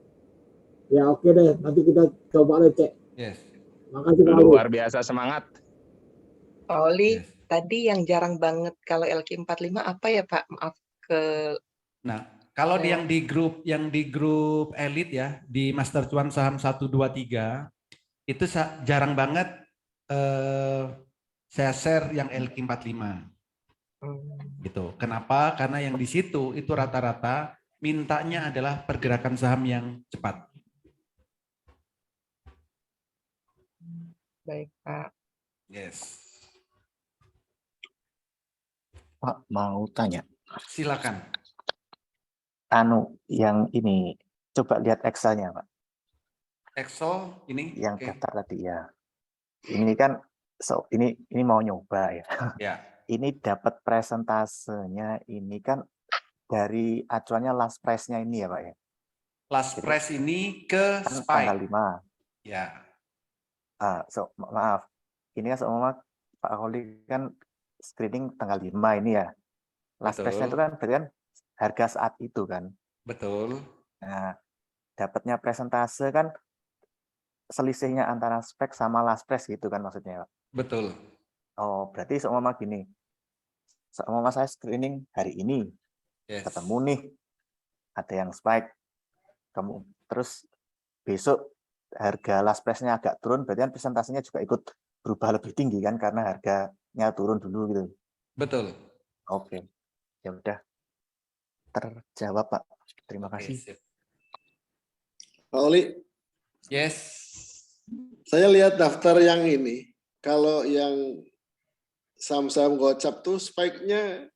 Ya oke deh, nanti kita coba deh cek. Yes. Makasih Pauli. Luar biasa semangat. Pak Oli, tadi yang jarang banget kalau LQ45 apa ya Pak? Maaf ke. Nah, kalau yang di grup elit ya, di Master Cuan Saham 1, 2, 3, itu jarang banget saya share yang LQ45. Gitu. Kenapa? Karena yang di situ itu rata-rata mintanya adalah pergerakan saham yang cepat. Baik Pak. Yes. Pak, mau tanya. Silakan. Yang ini, coba lihat Excel-nya, Pak. Excel ini? Yang daftar tadi ya. Ini kan, ini mau nyoba ya. Ya. Ini dapat presentasenya, ini kan dari acuannya last price-nya ini ya, Pak ya. Last price ini ke kan SPY. tanggal 5. Ya. Maaf. Ini kan seumpama Pak Holi kan screening tanggal 5 ini ya. Last price-nya itu kan berarti kan harga saat itu kan. Betul. Nah, dapatnya presentase kan selisihnya antara spek sama last price gitu kan maksudnya, Pak. Betul. Oh, berarti seumpama gini. Seumpama saya screening hari ini. Yes. Ketemu nih ada yang spike. Terus besok harga last price-nya agak turun, berarti kan presentasinya juga ikut berubah lebih tinggi kan karena harganya turun dulu gitu. Betul. Oke. Ya udah. Terjawab, Pak. Terima kasih. Pak Oli. Yes. Saya lihat daftar yang ini. Kalau yang saham-saham gocap tuh spike-nya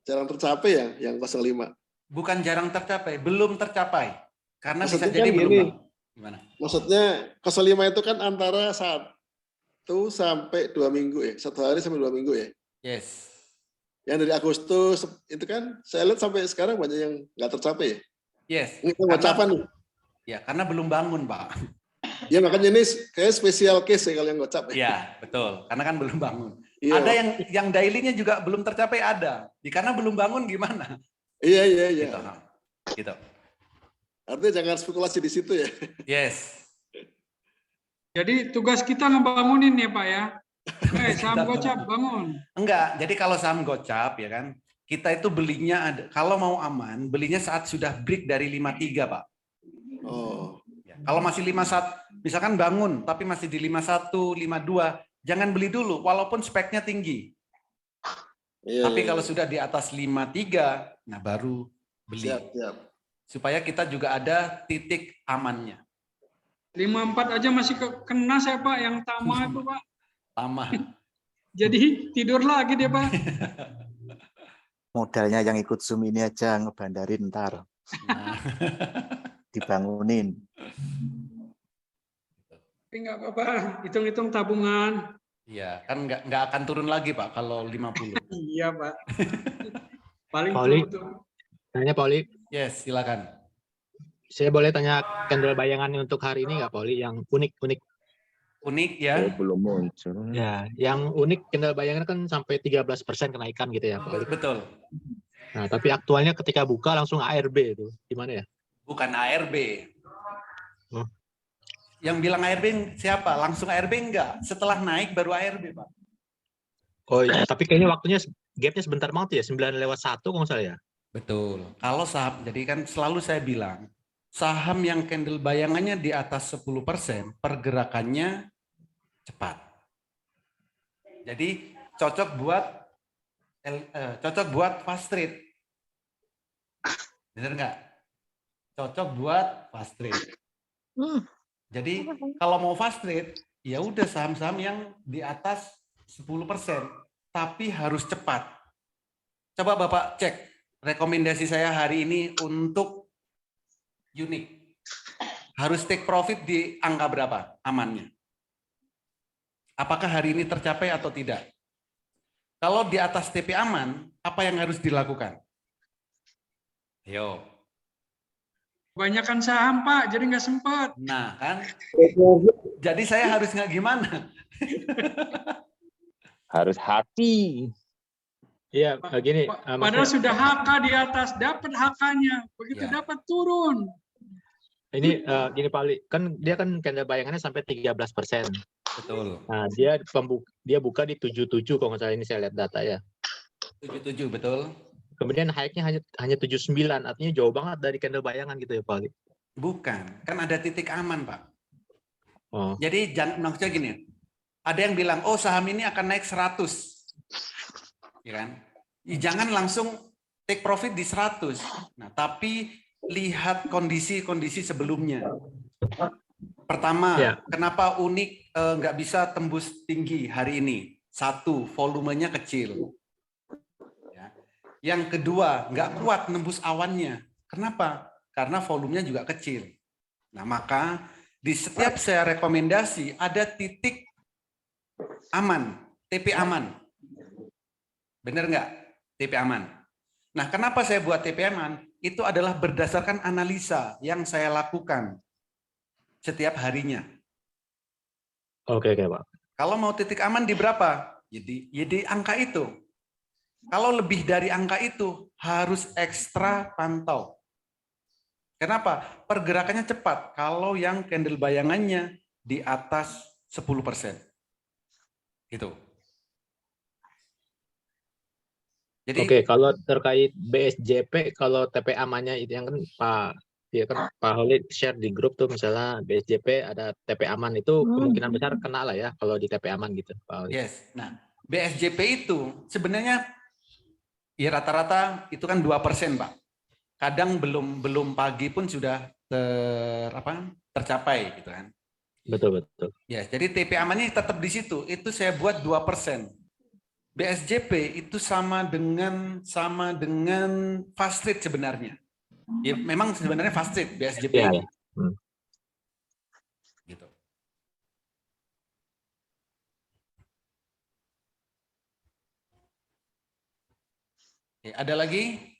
jarang tercapai ya, yang 05. Bukan jarang tercapai, belum tercapai. Karena Maksudnya bisa jadi kan belum. gini, Gimana? maksudnya 05 itu kan antara 1 sampai 2 minggu ya, 1 hari sampai 2 minggu ya. Yes. Yang dari Agustus itu kan saya lihat sampai sekarang banyak yang nggak tercapai ya. Yes. Ini gocapan nih. Ya, karena belum bangun, Pak. Ya makanya ini kayak spesial case ya kalau yang gocap. Ya, betul. Karena kan belum bangun. Iya. Ada yang daily-nya juga belum tercapai ada. Karena belum bangun gimana? Iya. Gitu. Artinya jangan spekulasi di situ ya. Yes. Jadi tugas kita ngebangunin ya Pak ya. Saham gocap bangun. Enggak, jadi kalau saham gocap ya kan, kita itu belinya ada, kalau mau aman, belinya saat sudah break dari 53, Pak. Oh. Ya, kalau masih 51, misalkan bangun tapi masih di 51, 52, jangan beli dulu walaupun speknya tinggi. Tapi kalau sudah di atas 53, nah baru beli. Siap. Supaya kita juga ada titik amannya. 54 aja masih kena saya Pak, yang Tama itu Pak. Tama. Jadi tidur lagi dia Pak. Modalnya yang ikut Zoom ini aja ngebandarin ntar. Nah. Dibangunin. Tapi nggak apa-apa, hitung-hitung tabungan. Iya, kan nggak akan turun lagi Pak kalau 50. Iya Pak. Paling Pauli, tuh. tanya Pauli. Yes, silakan. Saya boleh tanya candle bayangan untuk hari ini nggak, Pauli? Yang unik-unik. Unik ya? Belum muncul. Ya, yang unik candle bayangan kan sampai 13% kenaikan gitu ya, Pauli. Betul. Nah, tapi aktualnya ketika buka langsung ARB itu, gimana ya? Bukan ARB. Oh. Yang bilang ARB siapa? Langsung ARB enggak? Setelah naik baru ARB, Pak. Oh iya, tapi kayaknya waktunya gapnya sebentar banget ya, 9:01 kalau nggak salah ya. Betul. Kalau saham, jadi kan selalu saya bilang, saham yang candle bayangannya di atas 10%, pergerakannya cepat. Jadi cocok buat fast trade. Bener nggak? Cocok buat fast trade. Jadi kalau mau fast trade, ya udah saham-saham yang di atas 10%, tapi harus cepat. Coba Bapak cek rekomendasi saya hari ini untuk unik. Harus take profit di angka berapa amannya? Apakah hari ini tercapai atau tidak? Kalau di atas TP aman, apa yang harus dilakukan? Ayo. Kebanyakan saham Pak, jadi nggak sempat. Nah kan, jadi saya harus nggak gimana? Harus hati. Iya, gini. Padahal sudah HK di atas, dapat HK-nya. Begitu Ya. dapat turun. Ini gini Pauli, kan dia kan candle bayangannya sampai 13%. Betul. Nah, dia buka di 77 kalau nggak salah, ini saya lihat data ya. 77 betul. Kemudian high-nya hanya 79, artinya jauh banget dari candle bayangan gitu ya, Pauli. Bukan, kan ada titik aman, Pak. Oh. Jadi maksudnya gini, ada yang bilang, oh saham ini akan naik 100. Ya kan? Jangan langsung take profit di 100. Nah, tapi lihat kondisi-kondisi sebelumnya. Pertama, kenapa unik nggak bisa tembus tinggi hari ini? Satu, volumenya kecil. Ya. Yang kedua, nggak kuat nembus awannya. Kenapa? Karena volumenya juga kecil. Nah, maka di setiap saya rekomendasi ada titik aman, TP aman. Benar nggak? TP aman. Nah, kenapa saya buat TP aman? Itu adalah berdasarkan analisa yang saya lakukan setiap harinya. Oke, Pak. Kalau mau titik aman di berapa? Jadi angka itu. Kalau lebih dari angka itu, harus ekstra pantau. Kenapa? Pergerakannya cepat. Kalau yang candle bayangannya di atas 10%. Gitu. Jadi, oke, kalau terkait BSJP, kalau TP amannya itu yang kan Pak Holid share di grup tuh, misalnya BSJP ada TP aman, itu kemungkinan besar kena lah ya kalau di TP aman gitu, Pak Holid. yes. Nah, BSJP itu sebenarnya ya rata-rata itu kan 2%, Pak. Kadang belum pagi pun sudah tercapai gitu kan. Betul. Ya, jadi TP amannya tetap di situ. Itu saya buat 2%. BSJP itu sama dengan fast trade sebenarnya. Ya, memang sebenarnya fast trade BSJP ini. Gitu. Oke, ada lagi?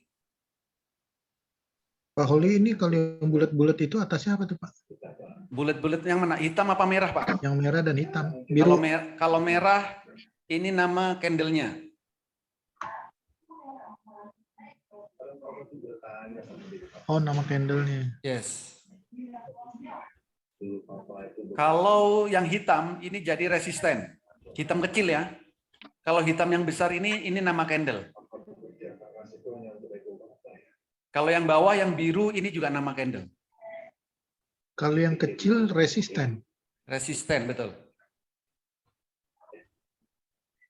Pak Holi, ini kalau yang bulat-bulat itu atasnya apa tuh Pak? Bulat-bulat yang mana? Hitam apa merah, Pak? Yang merah dan hitam. Biru. Kalau merah, ini nama candlenya. Oh, nama candlenya. Yes. Kalau yang hitam, ini jadi resisten. Hitam kecil ya. Kalau hitam yang besar ini nama candle. Kalau yang bawah yang biru ini juga nama candle. Kalau yang kecil resisten. Resisten, betul.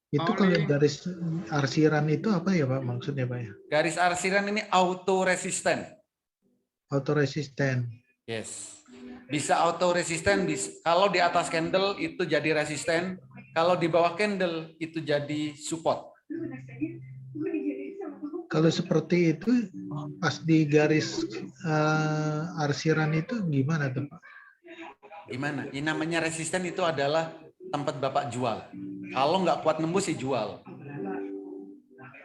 Itu kalau garis arsiran itu apa ya Pak maksudnya Pak ya? Garis arsiran ini auto resisten. Auto resisten. Yes. Bisa auto resisten, kalau di atas candle itu jadi resisten, kalau di bawah candle itu jadi support. Kalau seperti itu pas di garis arsiran itu gimana tuh Pak? Gimana? Ini namanya resisten itu adalah tempat Bapak jual. Kalau nggak kuat nembus sih jual.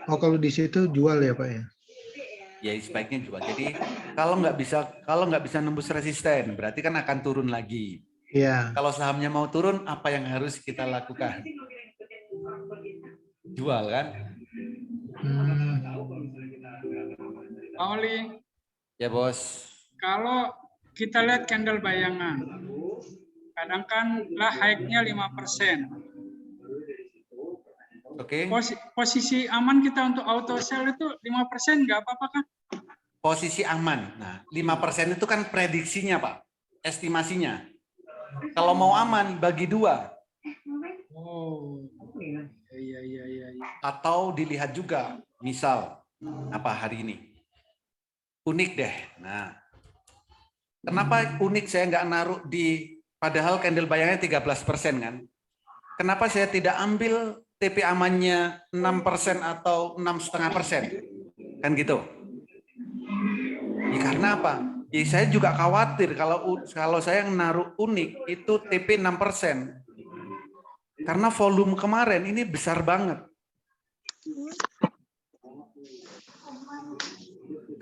Oh kalau di situ jual ya Pak ya? Ya sebaiknya jual. Jadi kalau nggak bisa nembus resisten, berarti kan akan turun lagi. Iya. Kalau sahamnya mau turun, apa yang harus kita lakukan? Jual kan? Pak Oli, Ya bos. kalau kita lihat candle bayangan, kadang kan lah high-nya 5%. Oke. Posisi aman kita untuk auto sell itu 5% nggak apa-apa kan? Posisi aman. Nah, 5% itu kan prediksinya, Pak. Estimasinya. Kalau mau aman, bagi 2. Oh, iya. Atau dilihat juga, misal, apa hari ini? Unik deh. Nah, kenapa unik saya nggak naruh di, padahal candle bayangnya 13% kan? Kenapa saya tidak ambil TP amannya 6% atau 6,5%? Kan gitu. Ya, karena apa? Ya, saya juga khawatir kalau saya naruh unik itu TP 6%. Karena volume kemarin ini besar banget.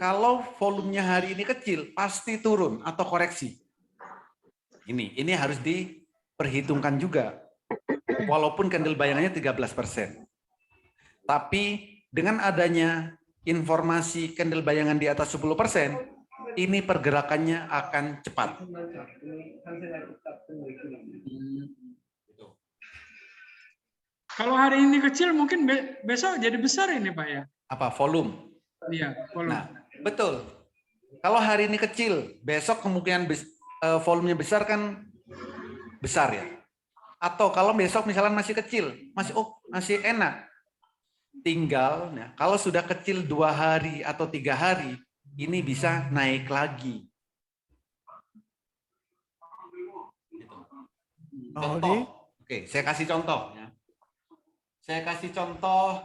Kalau volumenya hari ini kecil, pasti turun atau koreksi. Ini harus diperhitungkan juga. Walaupun candle bayangannya 13%. Tapi dengan adanya informasi candle bayangan di atas 10%, ini pergerakannya akan cepat. Kalau hari ini kecil, mungkin besok jadi besar ini Pak ya? Apa? Volume? Iya, volume. Nah, betul. Kalau hari ini kecil, besok kemungkinan volumenya besar kan besar ya. Atau kalau besok misalnya masih kecil, masih enak. Tinggal, nah, kalau sudah kecil 2 hari atau 3 hari, ini bisa naik lagi. Contoh, oke, saya kasih contoh. Ya. Saya kasih contoh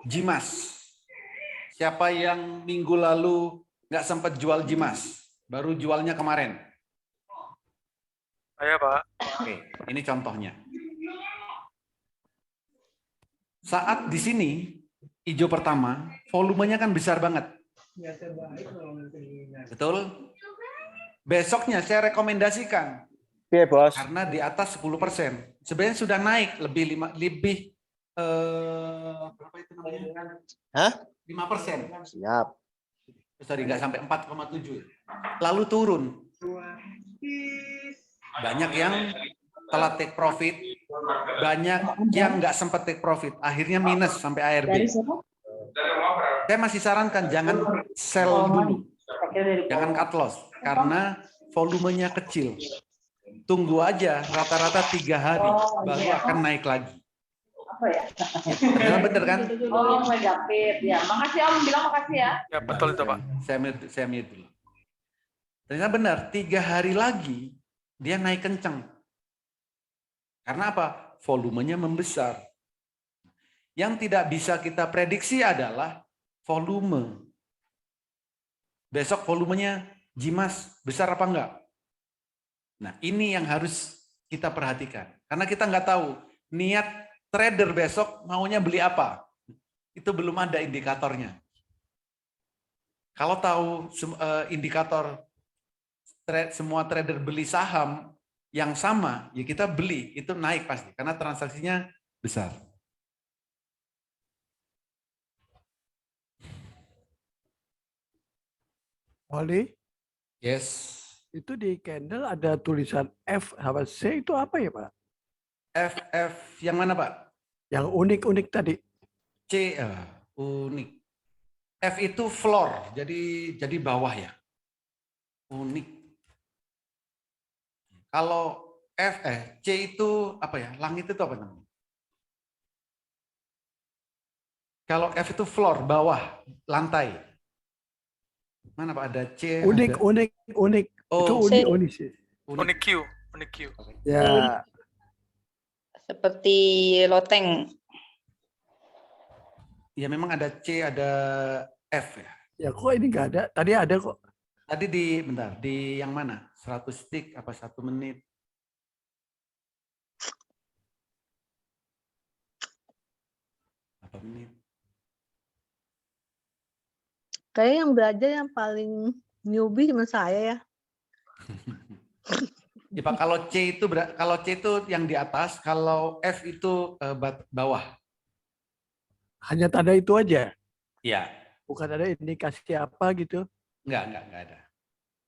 Jimas. Siapa yang minggu lalu nggak sempat jual Jimas, baru jualnya kemarin? Saya Pak. Oke, ini contohnya. Saat di sini hijau pertama, volumenya kan besar banget. Betul? Besoknya saya rekomendasikan. Iya, Bos. Karena di atas 10%. Sebenarnya sudah naik lebih berapa itu namanya? Hah? 5%. Siap. Sorry, nggak sampai 4,7. Lalu turun. Banyak yang telat take profit, banyak yang nggak sempat take profit, akhirnya minus sampai ARB. Saya masih sarankan jangan sell dulu, jangan cut loss, karena volumenya kecil. Tunggu aja rata-rata 3 hari, baru akan naik lagi. Bener kan? Oh, Megapit. Ya, makasih Om, bilang makasih ya. Ya, betul itu Pak. Saya mute dulu. Ternyata benar, 3 hari lagi dia naik kencang. Karena apa? Volumenya membesar. Yang tidak bisa kita prediksi adalah volume. Besok volumenya Jimas besar apa enggak? Nah, ini yang harus kita perhatikan. Karena kita nggak tahu niat trader besok maunya beli apa. Itu belum ada indikatornya. Kalau tahu indikator semua trader beli saham yang sama, ya kita beli, itu naik pasti. Karena transaksinya besar. Oli? Yes. Itu di candle ada tulisan F sama C itu apa ya Pak? FF yang mana Pak? Yang unik-unik tadi. C, unik. F itu floor, jadi bawah ya. Unik. Kalau C itu apa ya? Langit itu apa namanya? Kalau F itu floor, bawah, lantai. Mana Pak? Ada C. Unik, ada... unik. Itu Oh, unik sih. Unik Q. Ya. Seperti loteng. Ya memang ada C, ada F ya. Ya kok ini nggak ada? Tadi ada kok. Tadi bentar, di yang mana? 100 detik apa 1 menit? Apa menit? Kayaknya yang belajar yang paling newbie cuma saya ya. Ya Pak, kalau C itu yang di atas, kalau F itu bawah. Hanya tanda itu aja. Iya. Bukan ada indikasi apa gitu. Enggak ada.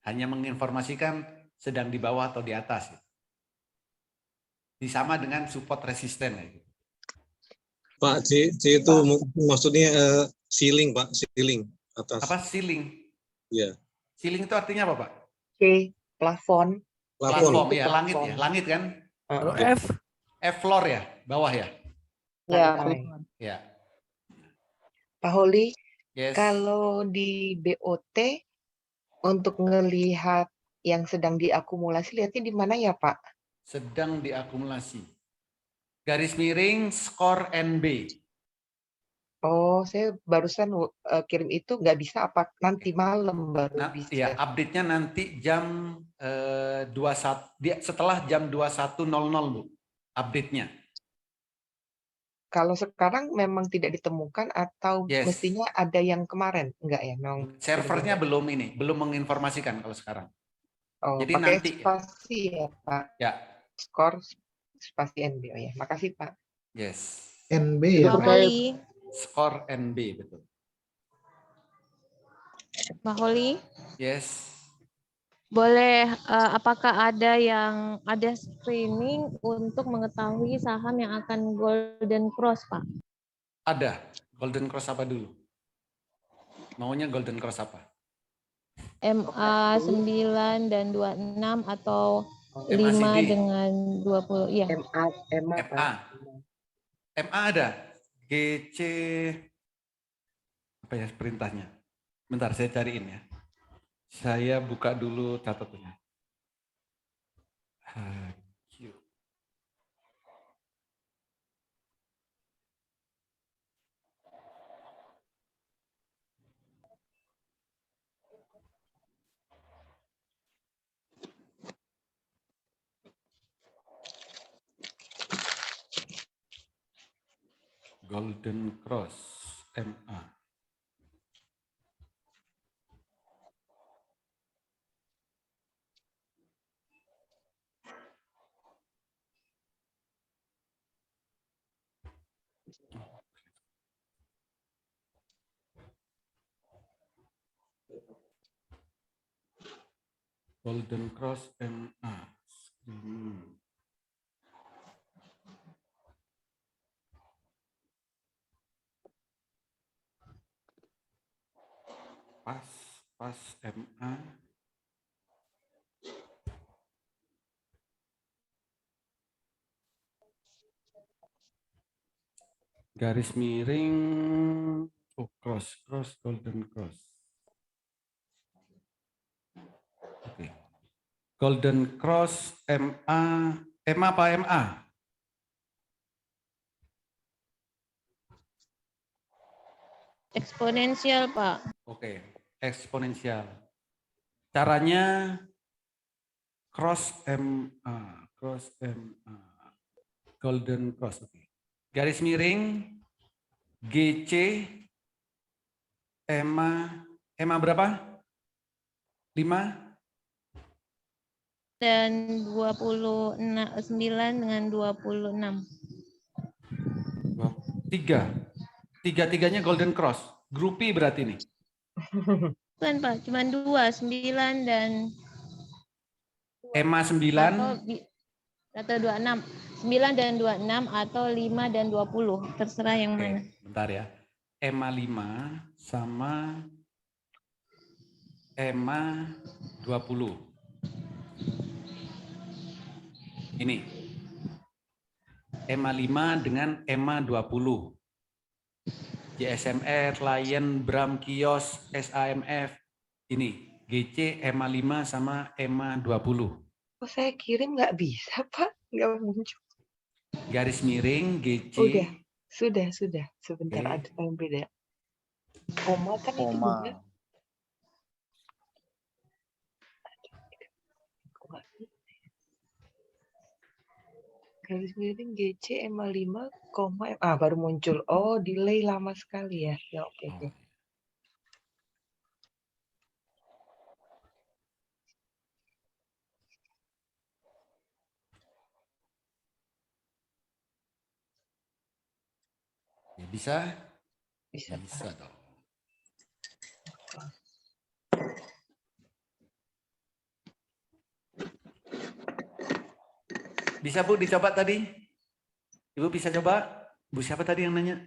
Hanya menginformasikan sedang di bawah atau di atas. Disama dengan support resisten. Pak, C itu maksudnya ceiling, Pak, ceiling atas. Apa ceiling? Iya. Ceiling itu artinya apa, Pak? C, plafon. Plafon, ya, langit ya, langit kan? Kalau F? F floor ya, bawah ya? Ya. Ya. Pak Holi, Yes. kalau di BOT untuk ngelihat yang sedang diakumulasi, lihatnya di mana ya Pak? Sedang diakumulasi. Garis miring, skor NB. Oh, saya barusan kirim itu nggak bisa apa nanti malam baru bisa. Ya, update-nya nanti jam 21 setelah jam 21.00 Bu. Update-nya. Kalau sekarang memang tidak ditemukan atau Yes. mestinya ada yang kemarin? Enggak ya, memang. Servernya belum menginformasikan kalau sekarang. Oh, Jadi pakai nanti spasi ya Pak. ya. Skor spasi NB. Oh ya, makasih Pak. Yes. NB ya. Pak Holi, Skor NB betul. Pak Holi, Yes. boleh apakah ada screening untuk mengetahui saham yang akan golden cross, Pak? Ada. Golden cross apa dulu? Maunya golden cross apa? MA 9 dan 26 atau 5 MACD. dengan 20. Iya. MA ada. GC apa ya perintahnya? Bentar saya cariin ya. Saya buka dulu catatannya. Golden Cross MA. Golden Cross MA. Pas MA. Garis miring, cross golden cross. Oke. Golden cross MA apa MA? Eksponensial, Pak. Oke, eksponensial. Caranya cross MA, golden cross. Oke. Garis miring GC EMA berapa? 5 dan 29 dengan 26. Tiga-tiganya golden cross. Grupi berarti nih. Bukan Pak, cuma 2, 9 dan EMA 9 atau 26. 9 dan 26 atau 5 dan 20. Terserah yang mana. Bentar ya. EMA 5 sama EMA 20. Ini. EMA 5 dengan EMA 20. JSMR, Lion, Bram, Kios, SAMF. Ini. GC, EMA 5 sama EMA 20. Oh, saya kirim nggak bisa, Pak. Nggak muncul. Garis miring, GC. Udah. Sudah. Sebentar, Oke. ada yang beda. Koma kan itu juga. Garis miring GC EMA 5, koma, baru muncul. Oh, delay lama sekali ya. Ya, oke. Ya, bisa? Bisa dong. Bisa Bu dicoba tadi? Ibu bisa coba? Bu siapa tadi yang nanya?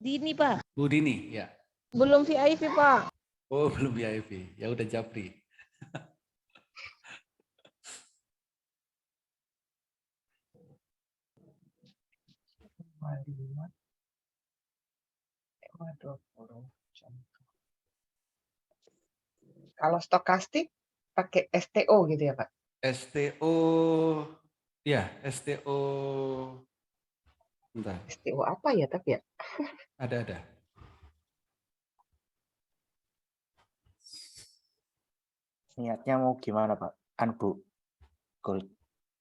Dini, Pak. Bu Dini, ya. Belum VIP, Pak. Oh, belum VIP. Ya udah Japri. Kalau stokastik pakai STO gitu ya, Pak? STO, ya STO. Bentar. STO apa ya tapi ya? Ada. Niatnya mau gimana Pak? Kan Bu, gold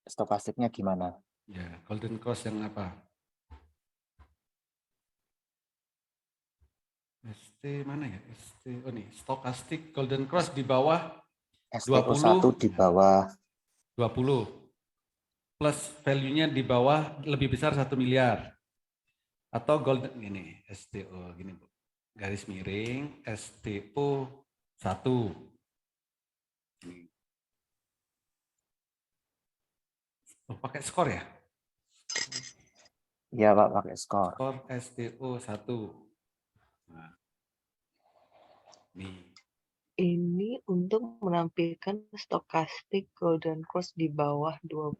stokastiknya gimana? Ya, Golden Cross yang apa? ST mana ya? ST, oh nih, stokastik Golden Cross di bawah STO 20. 1 di bawah 20. Plus value-nya di bawah lebih besar 1 miliar. Atau golden ini, STO gini Bu. Garis miring STO 1. Oh, pakai skor ya? Iya Pak, pakai skor. Skor STO 1. Nah. Nih. Ini untuk menampilkan stokastik Golden Cross di bawah 20.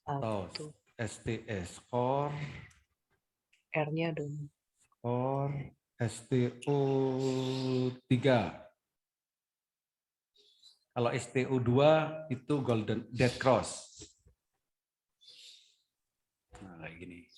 Atau STS skor. R-nya dong. Skor STO 3. Kalau STO 2 itu Golden Dead Cross. Nah, kayak gini.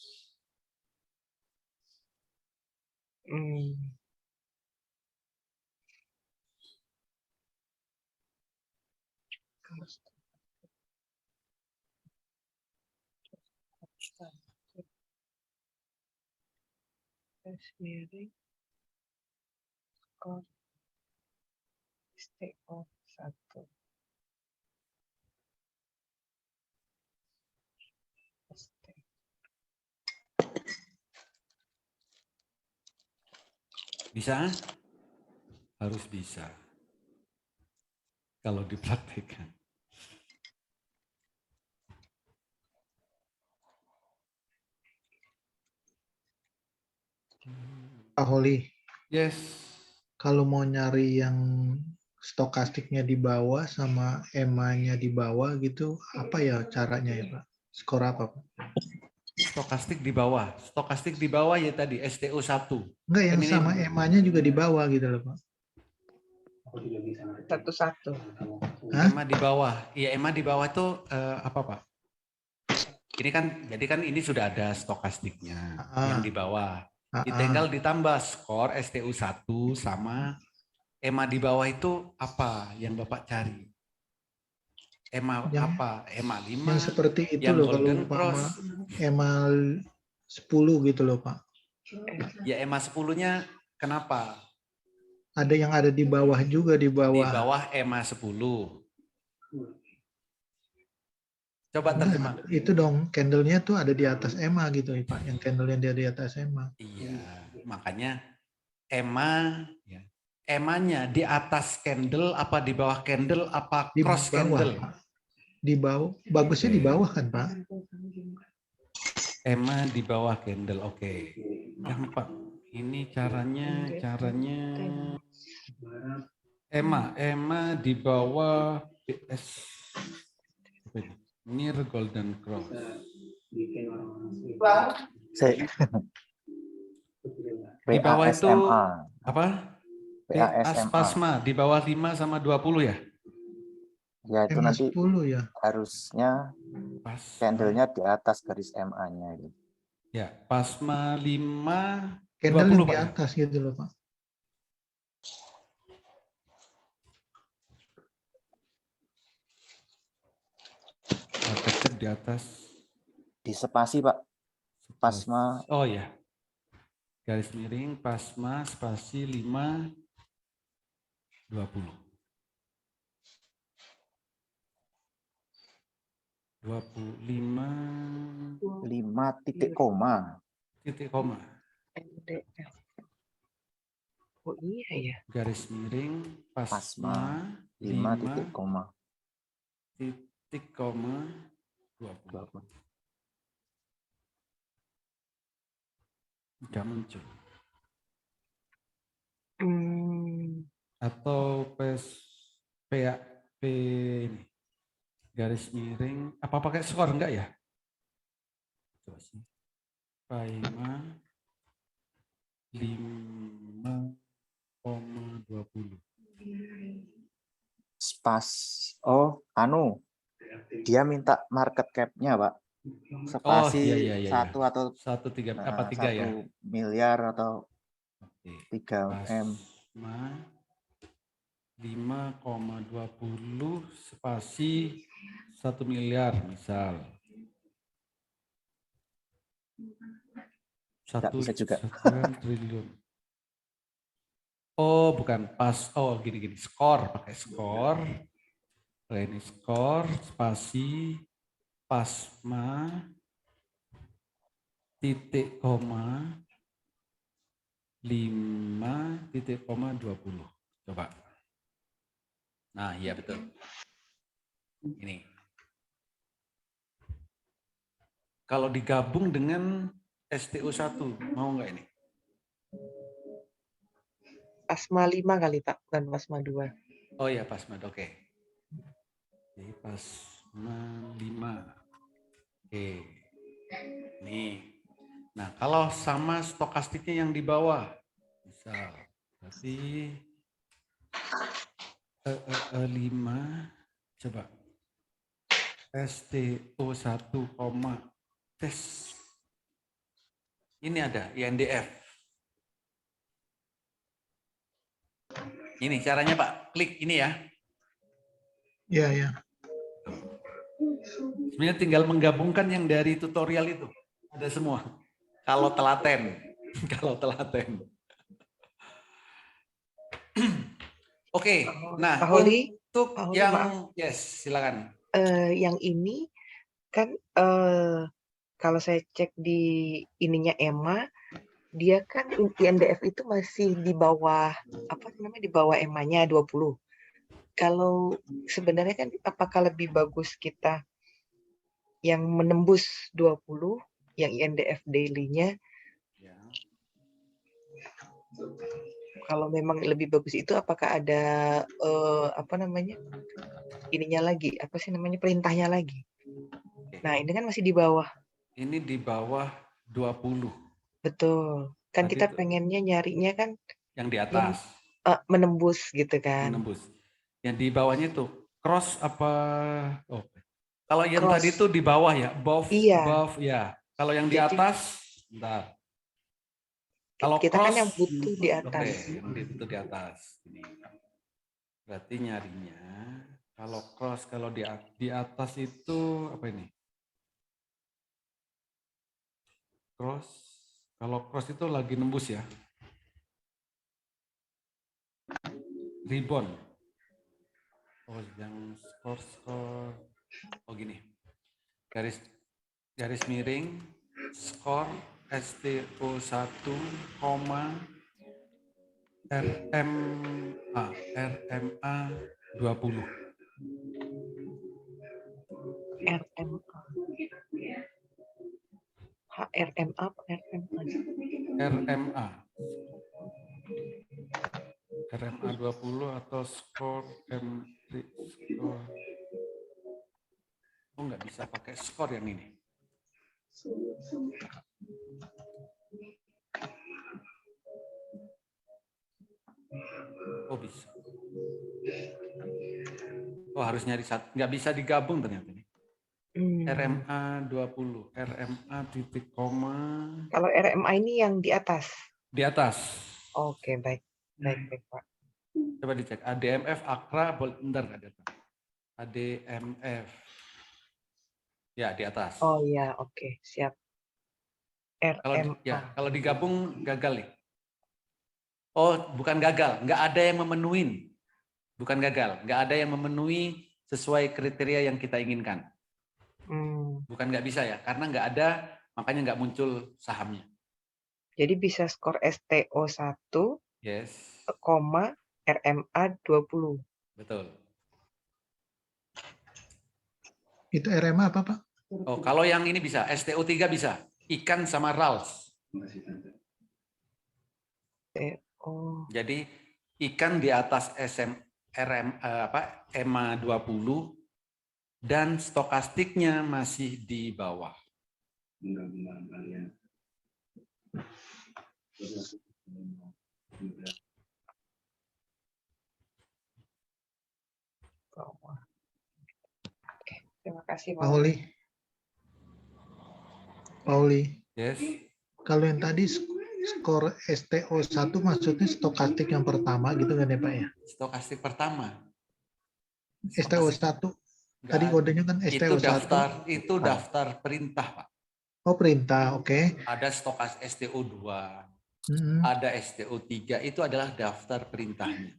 Garis miring skor STO 1. Bisa? Harus bisa. Kalau dipraktikkan. Pak Holi. Yes. Kalau mau nyari yang stokastiknya di bawah sama EMA-nya di bawah gitu, apa ya caranya ya Pak? Skor apa Pak? Stokastik di bawah. Stokastik di bawah ya tadi STO 1. Enggak, yang sama EMA-nya juga di bawah gitu loh Pak. 1-1. EMA di bawah. Iya, EMA di bawah itu apa Pak? Ini kan, jadi kan ini sudah ada stokastiknya yang di bawah. Tinggal ditambah skor STO 1 sama EMA di bawah itu apa yang Bapak cari? EMA apa? EMA 5? Yang seperti itu yang loh kalau Golden umpama Cross. EMA 10 gitu loh Pak. Ya EMA 10-nya kenapa? Ada yang ada di bawah juga, di bawah. Di bawah EMA 10. Coba terjemah. Itu dong, candle-nya tuh ada di atas EMA gitu ya Pak, yang candle-nya dia di atas EMA. Iya, makanya EMA, ya. EMA-nya di atas candle apa di bawah candle apa Di cross bawah, candle? Pak. Di bawah, bagusnya di bawah kan Pak? Emma di bawah candle. Oke. Yang Pak, ini caranya Emma di bawah PS. Near Golden Cross. Di bawah itu apa? Aspasma di bawah 5 sama 20 ya? Ya itu MA nanti 10 ya. harusnya candlenya di atas garis MA-nya itu. Ya, Pasma 5 Candle 20 yang di Pak. atas gitu loh Pak. Market di atas. Di spasi Pak. Pasma. Oh ya. Garis miring Pasma spasi 5 20. 25 titik koma. Titik koma. MDF. Oh iya ya. Garis miring Pasma 5 titik koma. Titik koma 20. Nggak muncul. Atau PAP ini. Garis miring, apa pakai skor enggak ya? Coba sih. 5,20. Spas. Oh, dia minta market cap-nya, Pak. Spasi iya. 1 atau 1,3 ya? 1 miliar atau 3 M. 5,20 spasi 1 miliar misal. Bisa juga. 1 triliun. Oh, bukan pas. Oh, gini. Skor, pakai skor. Ini skor spasi Pasma titik koma 5 titik koma 20. Coba. Nah, iya betul. Ini. Kalau digabung dengan STO1, mau nggak ini? Pasma 5 kali Pak, bukan Pasma 2. Oh iya, Pasma, oke. Jadi Pasma 5. Oke. Nih. Nah, kalau sama stokastiknya yang di bawah. Misal, berarti 5, coba. STO1, tes. Ini ada INDF. Ini caranya Pak, klik ini ya. Iya. Sebenarnya tinggal menggabungkan yang dari tutorial itu. Ada semua. Kalau telaten. Oke, nah Pak Holi, untuk Pak Holi, yang maaf. yes, silakan. Yang ini kan kalau saya cek di ininya Emma, dia kan INDF itu masih di bawah di bawah EMA-nya 20. Kalau sebenarnya kan apakah lebih bagus kita yang menembus 20 yang INDF daily-nya? Kalau memang lebih bagus itu apakah ada ininya lagi, perintahnya lagi? Nah, ini kan masih di bawah. Ini di bawah 20. Betul. Kan Tadi kita itu, pengennya nyarinya kan yang di atas. Menembus gitu kan. Menembus. Yang di bawahnya itu cross apa? Oh. Kalau yang Cross. tadi itu di bawah ya, above ya. Kalau yang di Jadi, atas, bentar. Kalau kita cross, kan yang butuh di atas. yang butuh di atas. Ini. Berarti nyarinya kalau cross, kalau di atas itu apa ini? Cross. Kalau cross itu lagi nembus ya. Rebound. Oh, yang skor. Oh gini. Garis miring skor STO1, RMA 20. RMA. RMA apa RMA? RMA. RMA 20 atau skor entry score. Oh, nggak bisa pakai skor yang ini. Oh, bisa. Oh, harus nyari satu. Nggak bisa digabung ternyata nih. RMA 20, RMA titik koma. Kalau RMA ini yang di atas. Di atas. Oke, baik. Baik, Pak. Coba dicek. ADMF Akra, bentar nggak datang. ADMF. Ya, di atas. Oh iya, oke, siap. RMA. Kalau digabung gagal nih. Oh, bukan gagal, nggak ada yang memenuhi. Bukan gagal, nggak ada yang memenuhi sesuai kriteria yang kita inginkan. Bukan nggak bisa ya, karena nggak ada, makanya nggak muncul sahamnya. Jadi bisa skor STO 1, Yes. koma RMA 20. Betul. Itu RMA apa, Pak? Oh, kalau yang ini bisa, STO 3 bisa. Ikan sama RALS. Jadi ikan di atas EMA 20 dan stokastiknya masih di bawah. Oke, terima kasih Pak. Pauli. Yes. Kalau yang tadi skor STO 1 maksudnya stokastik yang pertama gitu kan ya Pak ya? Stokastik pertama. STO 1. Tadi kodenya kan STO 1. Itu daftar perintah, Pak. Oh, perintah, oke. Ada stokas STO 2. Ada STO 3, itu adalah daftar perintahnya.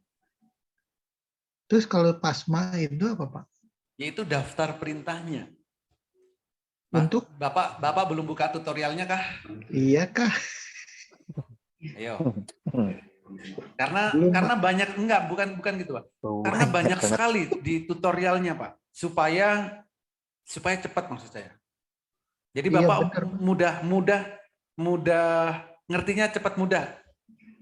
Terus kalau PASMA itu apa, Pak? Yaitu daftar perintahnya. Untuk Bapak belum buka tutorialnya kah? Iya kah? Ayo. Karena banyak bukan gitu, Pak. Karena banyak sekali di tutorialnya, Pak. Supaya cepat maksud saya. Jadi Bapak mudah ngertinya cepat mudah.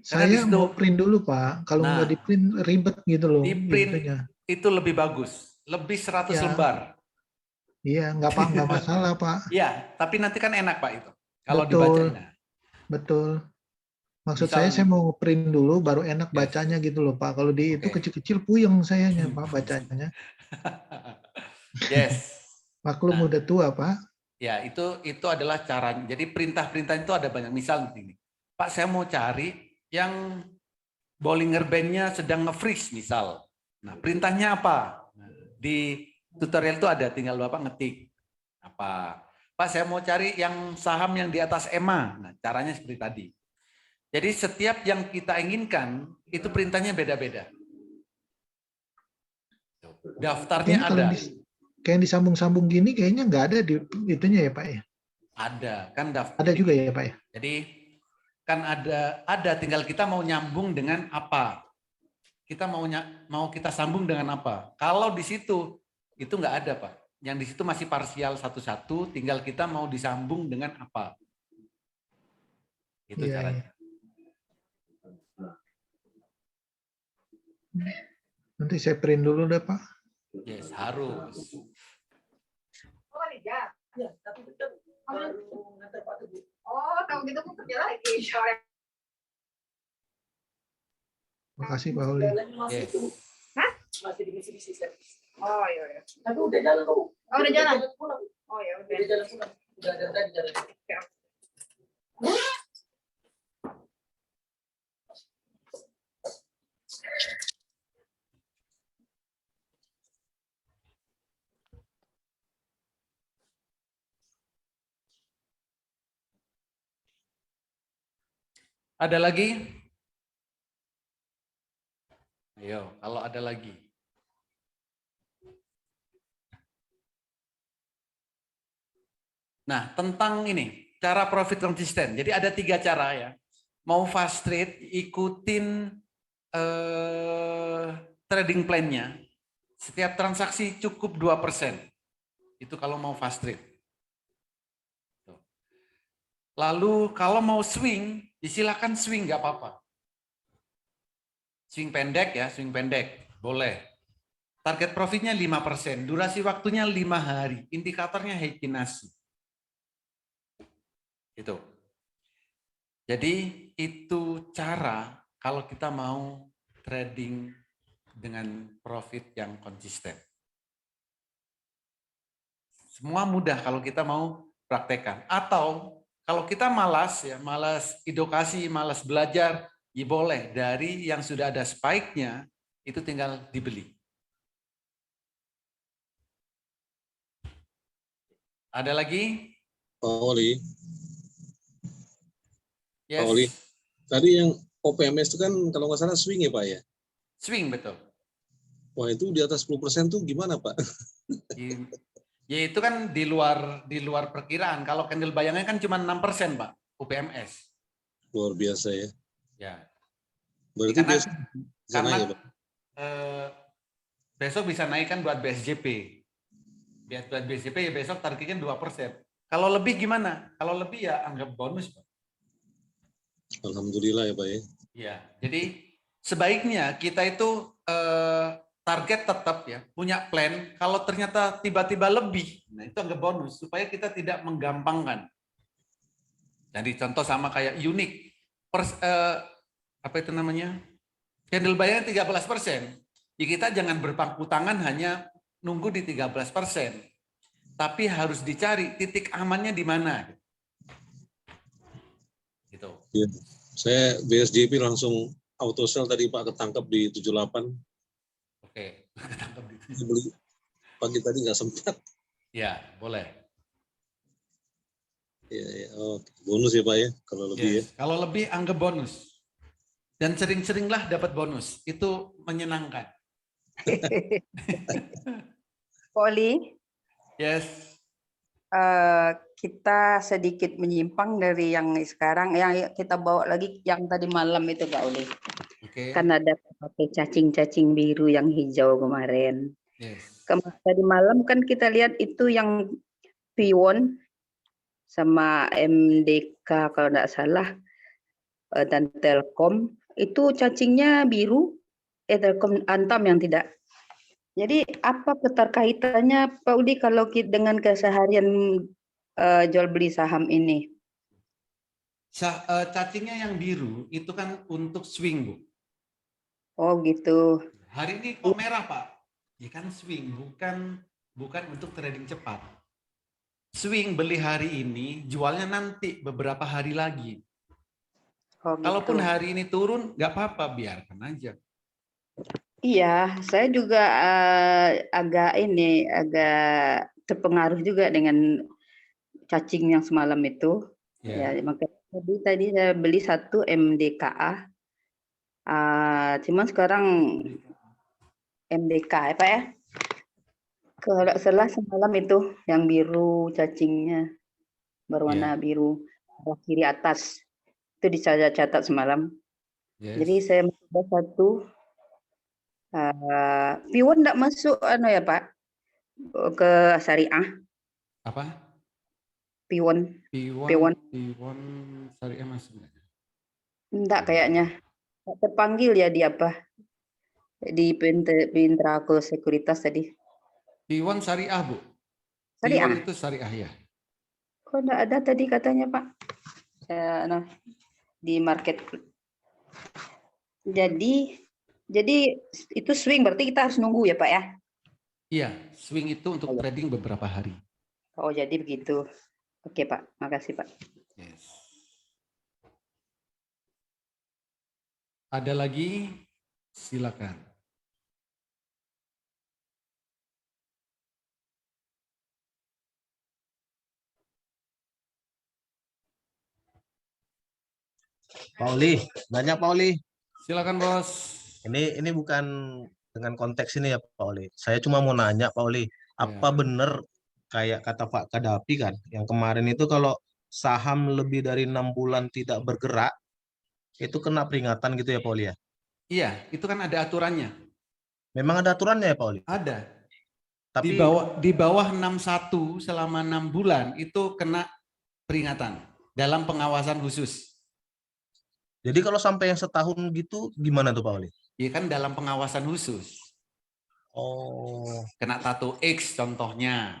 Saya mau print dulu, Pak. Kalau nggak di print ribet gitu loh. Di print itu lebih bagus, lebih 100 lembar. Iya, nggak masalah, Pak. Iya, tapi nanti kan enak, Pak, itu. Kalau dibacanya. Betul. Maksud saya mau print dulu, baru enak bacanya gitu loh, Pak. Kalau di itu kecil-kecil puyeng sayanya, Pak, bacanya. Yes. Maklum udah tua, Pak. Ya, itu adalah caranya. Jadi perintah-perintah itu ada banyak. Misal ini, Pak, saya mau cari yang Bollinger Band-nya sedang nge-freeze, misal. Nah, perintahnya apa? Di tutorial itu ada, tinggal Bapak ngetik. Apa? Pak, saya mau cari yang saham yang di atas EMA. Nah, caranya seperti tadi. Jadi setiap yang kita inginkan, itu perintahnya beda-beda. Daftarnya ada. Kayak disambung-sambung gini, kayaknya nggak ada di itunya ya, Pak ya? Ada, kan daftar. Ada juga ya, Pak ya? Jadi kan ada, tinggal kita mau nyambung dengan apa. Kita mau kita sambung dengan apa. Kalau di situ, itu nggak ada, Pak. Yang di situ masih parsial satu-satu, tinggal kita mau disambung dengan apa. Itu caranya. Nanti saya print dulu deh, Pak. Yes, harus. Oh, kalau gitu aku kerja lagi. Makasih, Pak Oli. Yes. Hah? Masih di misi-misi servis. Oh, iya. Tapi udah jalan kok. Oh, udah jalan. Pulang. Oh, ya udah. Udah jalan pulang. Udah ada di jalan. Ada lagi? Ayo, kalau ada lagi. Nah, tentang ini, cara profit konsisten. Jadi ada 3 cara ya. Mau fast trade, ikutin trading plan-nya. Setiap transaksi cukup 2%. Itu kalau mau fast trade. Lalu kalau mau swing, silakan swing, nggak apa-apa. Swing pendek ya, swing pendek, boleh. Target profitnya 5%, durasi waktunya 5 hari, indikatornya Heikinasi. Itu. Jadi itu cara kalau kita mau trading dengan profit yang konsisten. Semua mudah kalau kita mau praktekkan. Atau kalau kita malas ya, malas edukasi, malas belajar, ya boleh dari yang sudah ada spike-nya itu tinggal dibeli. Ada lagi? Pak Oli. Yes. Pak Oli. Tadi yang OPMS itu kan kalau nggak salah swing ya Pak ya? Swing betul. Wah itu di atas 10% tuh gimana Pak? Ya itu kan di luar perkiraan. Kalau candle bayangannya kan cuma 6% Pak, UPMS. Luar biasa ya. Ya. Berarti karena, besok bisa naik ya Pak? Besok bisa naik kan buat BSJP. Buat BSJP ya besok targetnya 2%. Kalau lebih gimana? Kalau lebih ya anggap bonus Pak. Alhamdulillah ya Pak ya. Ya, jadi sebaiknya kita itu target tetap ya, punya plan. Kalau ternyata tiba-tiba lebih, nah itu anggap bonus supaya kita tidak menggampangkan. Jadi contoh sama kayak unik, apa itu namanya? Candle bayangan 13%. Ya kita jangan berpangku tangan hanya nunggu di 13%. Tapi harus dicari titik amannya di mana. Gitu. Ya, saya BSJP langsung auto sell tadi Pak ketangkap di 78. Oke, ketangkap di Saya beli pagi tadi nggak sempat. Ya, boleh. Ya, oke. Bonus ya Pak ya, kalau lebih ya. Kalau lebih anggap bonus. Dan sering-seringlah dapat bonus. Itu menyenangkan. Oli. Yes. Kita sedikit menyimpang dari yang sekarang, yang kita bawa lagi yang tadi malam itu Pak Oli. Kan ada pakai cacing-cacing biru yang hijau kemarin. Yes. Tadi malam kan kita lihat itu yang Piwon sama MDK kalau tidak salah dan Telkom itu cacingnya biru, Telkom Antam yang tidak. Jadi apa keterkaitannya Pak Udi kalau dengan keseharian jual beli saham ini? Cacingnya yang biru itu kan untuk swing Bu. Oh gitu. Hari ini kok merah Pak? Ya kan swing, bukan untuk trading cepat. Swing beli hari ini, jualnya nanti beberapa hari lagi. Oh, gitu. Kalaupun hari ini turun, nggak apa-apa, biarkan aja. Iya, saya juga agak terpengaruh juga dengan cacing yang semalam itu. Ya, makanya tadi saya beli satu MDKA. Cuman sekarang MDK ya Pak ya. Kalau salah semalam itu yang biru cacingnya berwarna biru kiri atas itu dicatat semalam. Jadi saya mencoba satu. Piwon enggak masuk ya Pak ke syariah. Apa? Piwon syariah masuk enggak? Enggak kayaknya. Terpanggil ya di apa? Di Pintraco Sekuritas tadi. Piwon syariah Bu. Syariah. Piwon itu syariah ya. Kok enggak ada tadi katanya Pak? Di market. Jadi itu swing berarti kita harus nunggu ya Pak ya? Iya, swing itu untuk trading beberapa hari. Oh jadi begitu. Oke Pak, makasih Pak. Yes. Ada lagi? Silakan. Pak Oli, banyak Pak Oli. Silakan Bos. Ini bukan dengan konteks ini ya Pak Oli. Saya cuma mau nanya Pak Oli, apa benar kayak kata Pak Kadapi kan, yang kemarin itu kalau saham lebih dari 6 bulan tidak bergerak, itu kena peringatan gitu ya Pak Oli ya? Iya, itu kan ada aturannya. Memang ada aturannya ya Pak Oli? Ada. Tapi di bawah 61 selama 6 bulan itu kena peringatan. dalam pengawasan khusus. Jadi kalau sampai yang setahun gitu gimana tuh Pak Oli? Ya kan dalam pengawasan khusus. Oh. Kena tato X contohnya.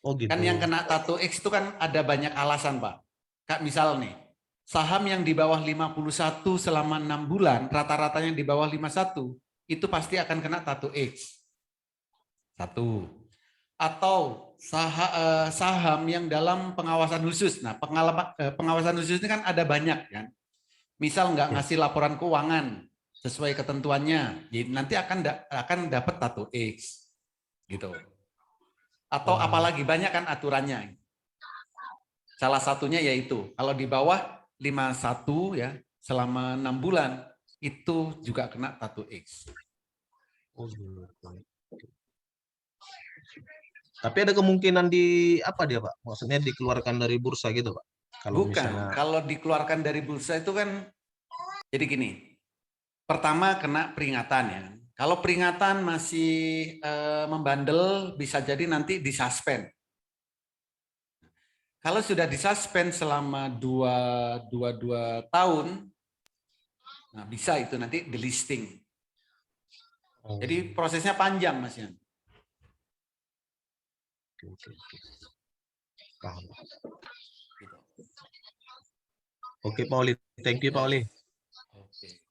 Oh gitu. Kan yang kena tato X itu kan ada banyak alasan, Pak. Kak misal nih, saham yang di bawah 51 selama 6 bulan, rata-ratanya di bawah 51, itu pasti akan kena tato X. Satu. Atau saham yang dalam pengawasan khusus. Nah, pengawasan khusus ini kan ada banyak kan. Misal nggak ngasih laporan keuangan sesuai ketentuannya, jadi nanti akan dapat tato X, gitu. Atau apalagi banyak kan aturannya. Salah satunya yaitu kalau di bawah 51 ya selama 6 bulan itu juga kena tato X. Tapi ada kemungkinan di apa dia Pak? Maksudnya dikeluarkan dari bursa gitu Pak? Kalau Bukan, misalnya... kalau dikeluarkan dari bursa itu kan jadi gini. Pertama kena peringatan ya. Kalau peringatan masih membandel bisa jadi nanti disuspend. Kalau sudah disuspend selama 2 tahun, nah bisa itu nanti delisting. Jadi prosesnya panjang Mas Yan. Paham. Oke Pak Oli, thank you Pak Oli. Oke.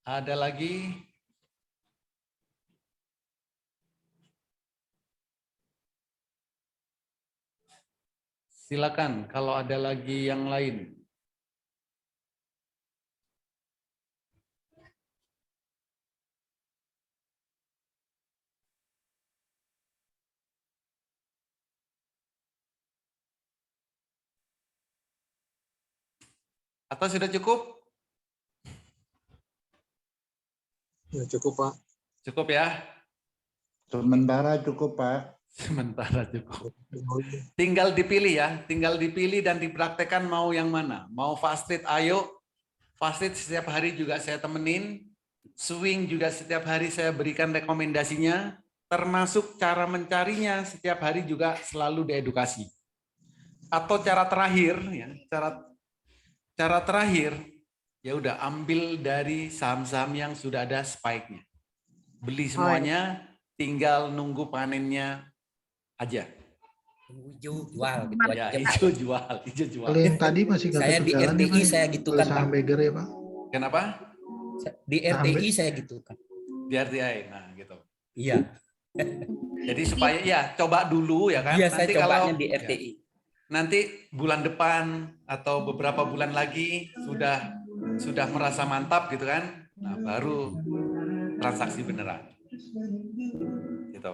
Ada lagi? Silakan kalau ada lagi yang lain. Atau sudah cukup? Ya, cukup Pak. Cukup ya? Sementara cukup Pak. Sementara cukup. Tinggal dipilih ya, tinggal dipilih dan dipraktekkan mau yang mana. Mau fast trade, ayo. Fast trade setiap hari juga saya temenin. Swing juga setiap hari saya berikan rekomendasinya. Termasuk cara mencarinya setiap hari juga selalu diedukasi. Atau cara terakhir, ya, cara terakhir, ya udah ambil dari saham-saham yang sudah ada spike-nya. Beli semuanya, tinggal nunggu panennya aja. Hijau jual gitu Ya, aja. hijau jual, hijau jual. Kalau yang tadi masih nggak Saya di tetap jalan RTI ya, Pak? saya gitu Kalau kan, saham Pak. beggar ya Pak? Kenapa? Di RTI saya gitu kan. Di RTI, nah gitu. Iya. Jadi supaya ya coba dulu ya kan. Iya, saya cobanya di ya, RTI. nanti bulan depan atau beberapa bulan lagi sudah merasa mantap gitu kan. Nah, baru transaksi beneran. Gitu.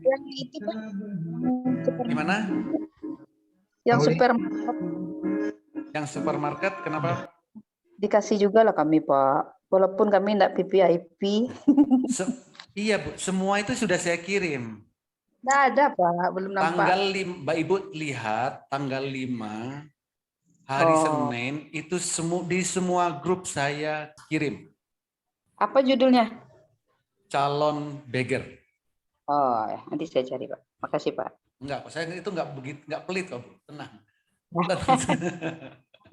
Yang itu Pak. Gimana? Yang Oli. supermarket Yang supermarket kenapa? dikasih juga lah kami Pak. Walaupun kami enggak PPIP. Iya Bu, semua itu sudah saya kirim. Enggak ada Pak, belum nampak. Tanggal 5, Mbak Ibu lihat tanggal 5 hari Senin itu di semua grup saya kirim. Apa judulnya? Calon beggar. Oh, ya. Nanti saya cari Pak. Makasih Pak. Enggak, saya itu enggak pelit kok, Bu. Tenang.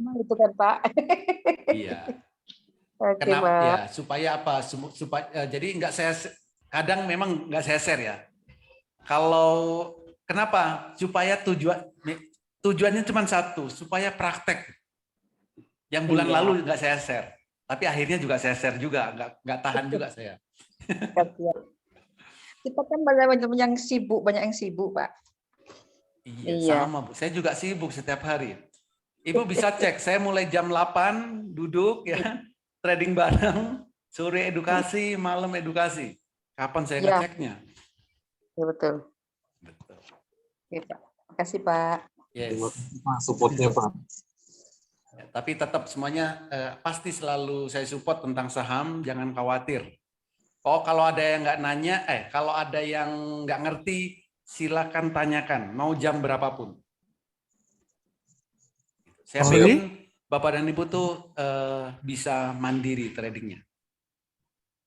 Emang itu kan Pak. Iya. Oke Kenapa? Pak. Ya, supaya apa? Supaya jadi enggak saya kadang memang enggak saya share ya. Kalau kenapa? Supaya tujuannya cuma satu, supaya praktek. Yang bulan Iya. lalu enggak saya share, tapi akhirnya juga saya share juga, enggak tahan juga saya. Kita kan banyak yang sibuk, Pak. Iya, sama Bu. Saya juga sibuk setiap hari. Ibu bisa cek, saya mulai jam 8 duduk ya, trading bareng, sore edukasi, malam edukasi. Kapan saya Iya. ngeceknya? Ya, betul. Betul. Oke Pak. Makasih Pak. Yes. Supportnya Pak. Ya, tapi tetap semuanya pasti selalu saya support tentang saham, jangan khawatir. Oh, kalau ada yang nggak nanya, kalau ada yang nggak ngerti, silakan tanyakan, mau jam berapapun. Saya pengen Bapak dan Ibu tuh bisa mandiri tradingnya.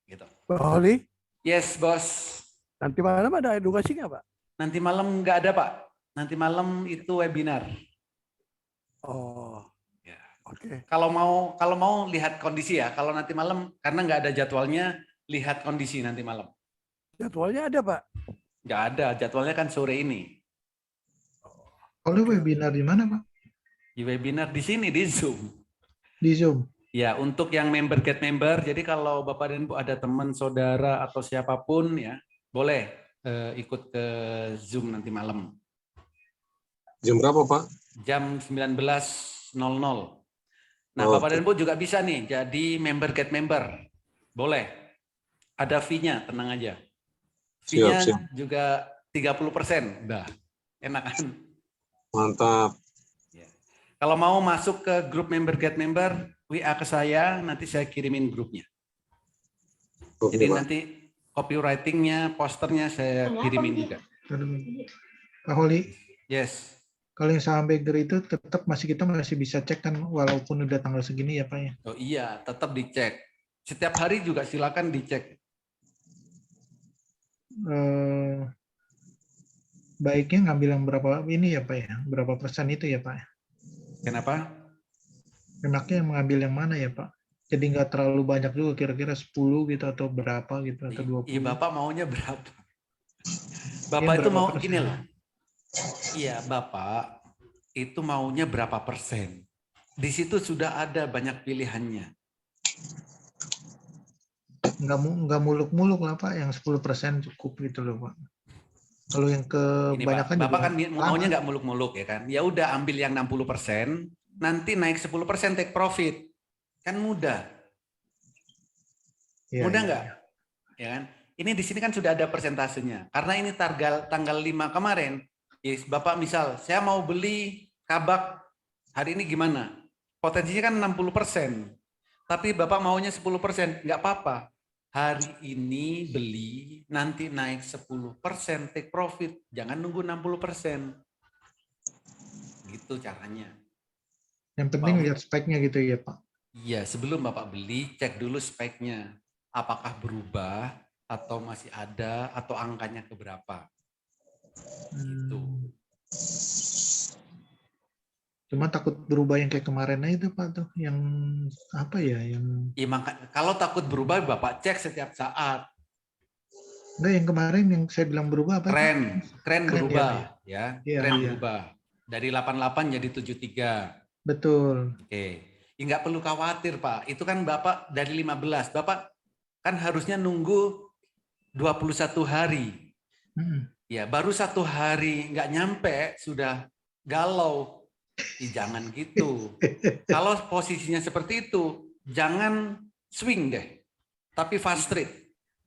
Gitu. Pak Oli, Yes, Bos. nanti malam ada edukasi nggak Pak? Nanti malam nggak ada Pak. Nanti malam itu webinar. Oh, oke. Kalau mau lihat kondisi ya. Kalau nanti malam karena nggak ada jadwalnya, lihat kondisi nanti malam. Jadwalnya ada Pak? Nggak ada, jadwalnya kan sore ini. Oleh webinar di mana Pak? Di webinar di sini di Zoom. Di Zoom. Ya, untuk yang member get member. Jadi kalau Bapak dan Ibu ada teman, saudara atau siapapun ya, boleh ikut ke Zoom nanti malam. Jam berapa, Pak? Jam 19.00. Nah, Bapak dan Ibu juga bisa nih jadi member get member. Boleh. Ada fee-nya, tenang aja. Fee-nya juga 30%. Udah, enak kan? Mantap. Kalau mau masuk ke grup member get member, WA ke saya, nanti saya kirimin grupnya. Jadi nanti copywriting-nya, posternya saya kirimin juga. Pak Holi. Yes. Kalau yang saham Bagger itu tetap kita masih bisa cek kan walaupun udah tanggal segini ya Pak ya? Oh iya, tetap dicek. Setiap hari juga silakan dicek. Baiknya ngambil yang berapa ini ya Pak ya? Berapa persen itu ya Pak? Kenapa? Enaknya mengambil yang mana ya Pak? Jadi nggak terlalu banyak juga, kira-kira 10 gitu atau berapa gitu atau 20. Iya, Bapak maunya berapa? Bapak itu mau gini loh. Iya, Bapak itu maunya berapa persen? Di situ sudah ada banyak pilihannya. Nggak muluk-muluk lah Pak, yang 10% cukup gitu loh Pak. Kalau yang kebanyakan Bapak juga kan maunya nggak muluk-muluk ya kan? Ya udah ambil yang 60%, nanti naik 10% take profit. Kan mudah. Ya, mudah ya, nggak? Ya kan? Ini di sini kan sudah ada persentasenya. Karena ini tanggal 5 kemarin, yes, Bapak misal, saya mau beli Kabak hari ini gimana? Potensinya kan 60%. Tapi Bapak maunya 10%, nggak apa-apa. Hari ini beli, nanti naik 10% take profit. Jangan nunggu 60%. Gitu caranya. yang penting lihat speknya gitu ya Pak. Iya, sebelum Bapak beli, cek dulu speknya. Apakah berubah, atau masih ada, atau angkanya keberapa. Gitu. Cuma takut berubah yang kayak kemarin aja itu Pak tuh, yang apa ya, yang Ya, kalau takut berubah, Bapak cek setiap saat. enggak, yang kemarin yang saya bilang berubah apa? Keren berubah, ya. Iya, Keren iya. berubah. Dari 88 jadi 73. Betul. Oke. Ya, nggak perlu khawatir, Pak. Itu kan Bapak dari 15. Bapak kan harusnya nunggu 21 hari. Ya, baru 1 hari nggak nyampe, sudah galau. Jangan gitu. Kalau posisinya seperti itu, jangan swing deh. Tapi fast trade.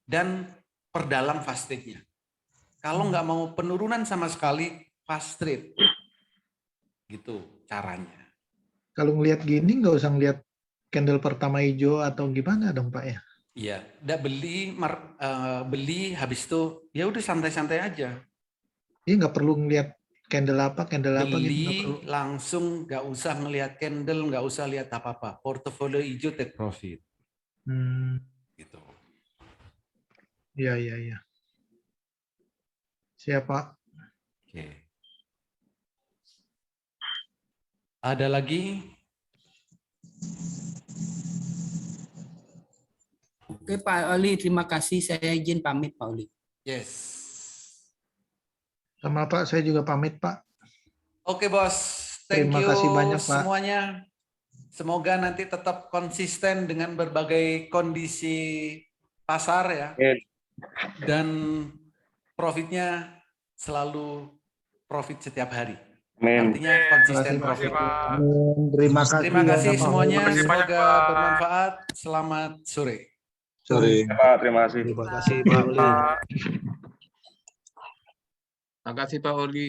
Dan perdalam fast trade-nya. Kalau nggak mau penurunan sama sekali, fast trade. Gitu caranya. Kalau ngelihat gini nggak usah ngelihat candle pertama hijau atau gimana dong Pak ya? Iya, udah beli habis itu ya udah santai-santai aja. Iya, nggak perlu ngelihat candle apa gitu. Nggak perlu. Beli langsung, nggak usah ngelihat candle, nggak usah lihat apa-apa. Portofolio hijau take profit. Gitu. Iya, iya, iya. Siapa? Oke. Ada lagi? Oke Pak Oli, terima kasih. Saya izin pamit Pak Oli. Yes. Sama Pak, saya juga pamit Pak. Oke Bos, thank Terima you kasih banyak, Pak. semuanya. Semoga nanti tetap konsisten dengan berbagai kondisi pasar ya. Dan profitnya selalu profit setiap hari. Artinya konsisten profit. Terima kasih. Terima kasih Pak. semuanya. Terima kasih banyak, Semoga Pak. bermanfaat. Selamat sore. Sorry. Pak, terima kasih. Terima kasih, Pak Oli. Terima kasih Pak Oli.